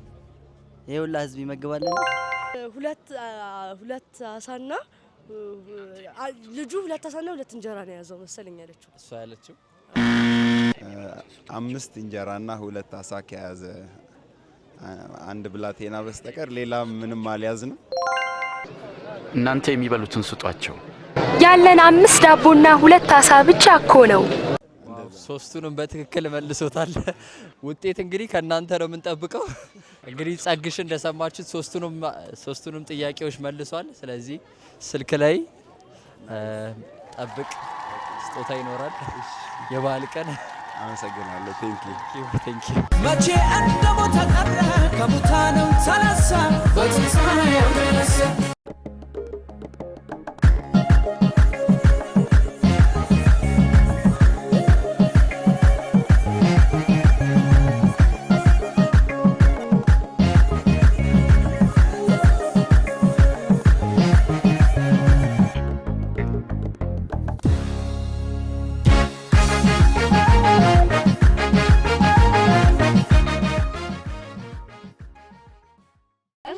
ይሄ ሁላ ህዝብ ይመግባለን። ሁለት አሳና ልጁ 2 አሳና 2 እንጀራ ነው የያዘው መሰለኝ ያለችው እሷ ያለችው። 5 እንጀራና 2 አሳ ከያዘ አንድ ብላቴና በስተቀር ሌላ ምንም አልያዝንም። እናንተ የሚበሉትን ስጧቸው። ያለን 5 ዳቦና 2 አሳ ብቻ እኮ ነው። ሶስቱንም በትክክል መልሶታል። ውጤት እንግዲህ ከእናንተ ነው የምንጠብቀው። እንግዲህ ጸግሽ እንደሰማችሁት ሶስቱንም ጥያቄዎች መልሷል። ስለዚህ ስልክ ላይ ጠብቅ፣ ስጦታ ይኖራል። የበዓል ቀን። አመሰግናለሁ። ቴንኪዩ። መቼ እንደሞተ ቀረ ከሙታንም ተነሳ በትንሣኤው ተነሳ።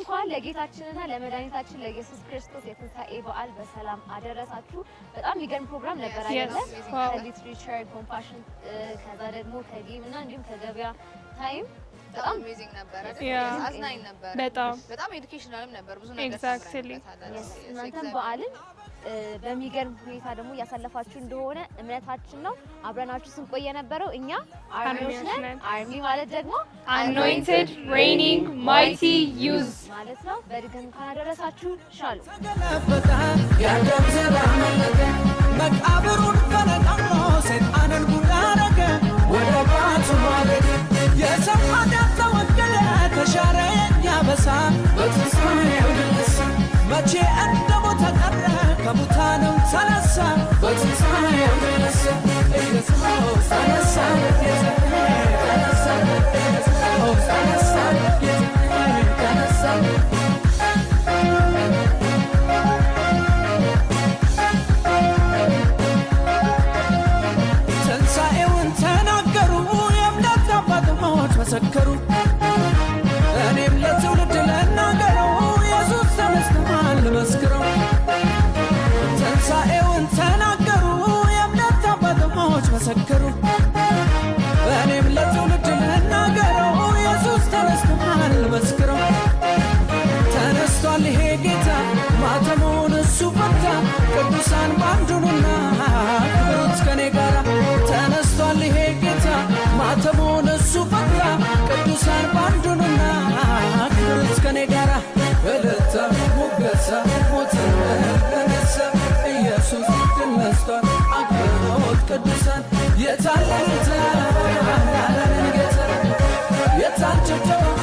እንኳን ለጌታችንና ለመድኃኒታችን ለኢየሱስ ክርስቶስ የትንሣኤ በዓል በሰላም አደረሳችሁ። በጣም የሚገርም ፕሮግራም ነበር አይደለ? ከሊትሬቸር ኮምፓሽን፣ ከዛ ደግሞ ከጌም እና እንዲሁም ከገበያ ታይም በጣም አሜዚንግ ነበር አይደል? አዝናኝ ነበር። በጣም ኤዱኬሽናልም ነበር። ብዙ ነገር ተማርኩበታል። እናንተም በዓልን በሚገርም ሁኔታ ደግሞ እያሳለፋችሁ እንደሆነ እምነታችን ነው። አብረናችሁ ስንቆይ የነበረው እኛ አርሚዎች ነን። አርሚ ማለት ደግሞ anointed reigning mighty youth ማለት ነው። በድጋሚ እንኳን አደረሳችሁ። ሻሉ ያደም ዘራ መለከ መቃብሩን ፈነቀሎ ሰይጣንን ጉድ አረገ ወደ ባቱ ማረገ የሰው ኃጢአት ተወገደ ተሻረ የኛ በሳ በትንሣኤው ተነሳ መቼ እንደሞተ ቀረ ከሙታንም ተነሳ በትንሣኤው ተነሳ ኢየሱስ ተነሳ ተነሳ ኢየሱስ ተነሳ ተነሳ ትንሣኤውን ተናገሩ የእምነት አባቶች መሰከሩ እኔም ለትውልድ ልናገረው ኢየሱስ ተነስቷል ልመስክረው ትንሣኤውን ተናገሩ የእምነት አባቶች መሰከሩ እኔም ለትውልድ ልናገረው ኢየሱስ ተነስቷል ልመስክረው ተነስቷል ይሄ ጌታ ማተሙን እሱ ፈታ ቅዱሳን ባንዱኑና ክብሩት ከኔ ጋራ ተነስቷል ይሄ ጌታ ማተሙን እሱ ፈታ ቅዱሳን ባንዱኑና ክብሩት ከኔ ጋራ እልልታ ሙገሳ ሞትን ተነሳ ኢየሱስ ተነስቷል አክብሮት ቅዱሳን የታለ ጌታ ያለን ጌታ የታል ጭብጨባ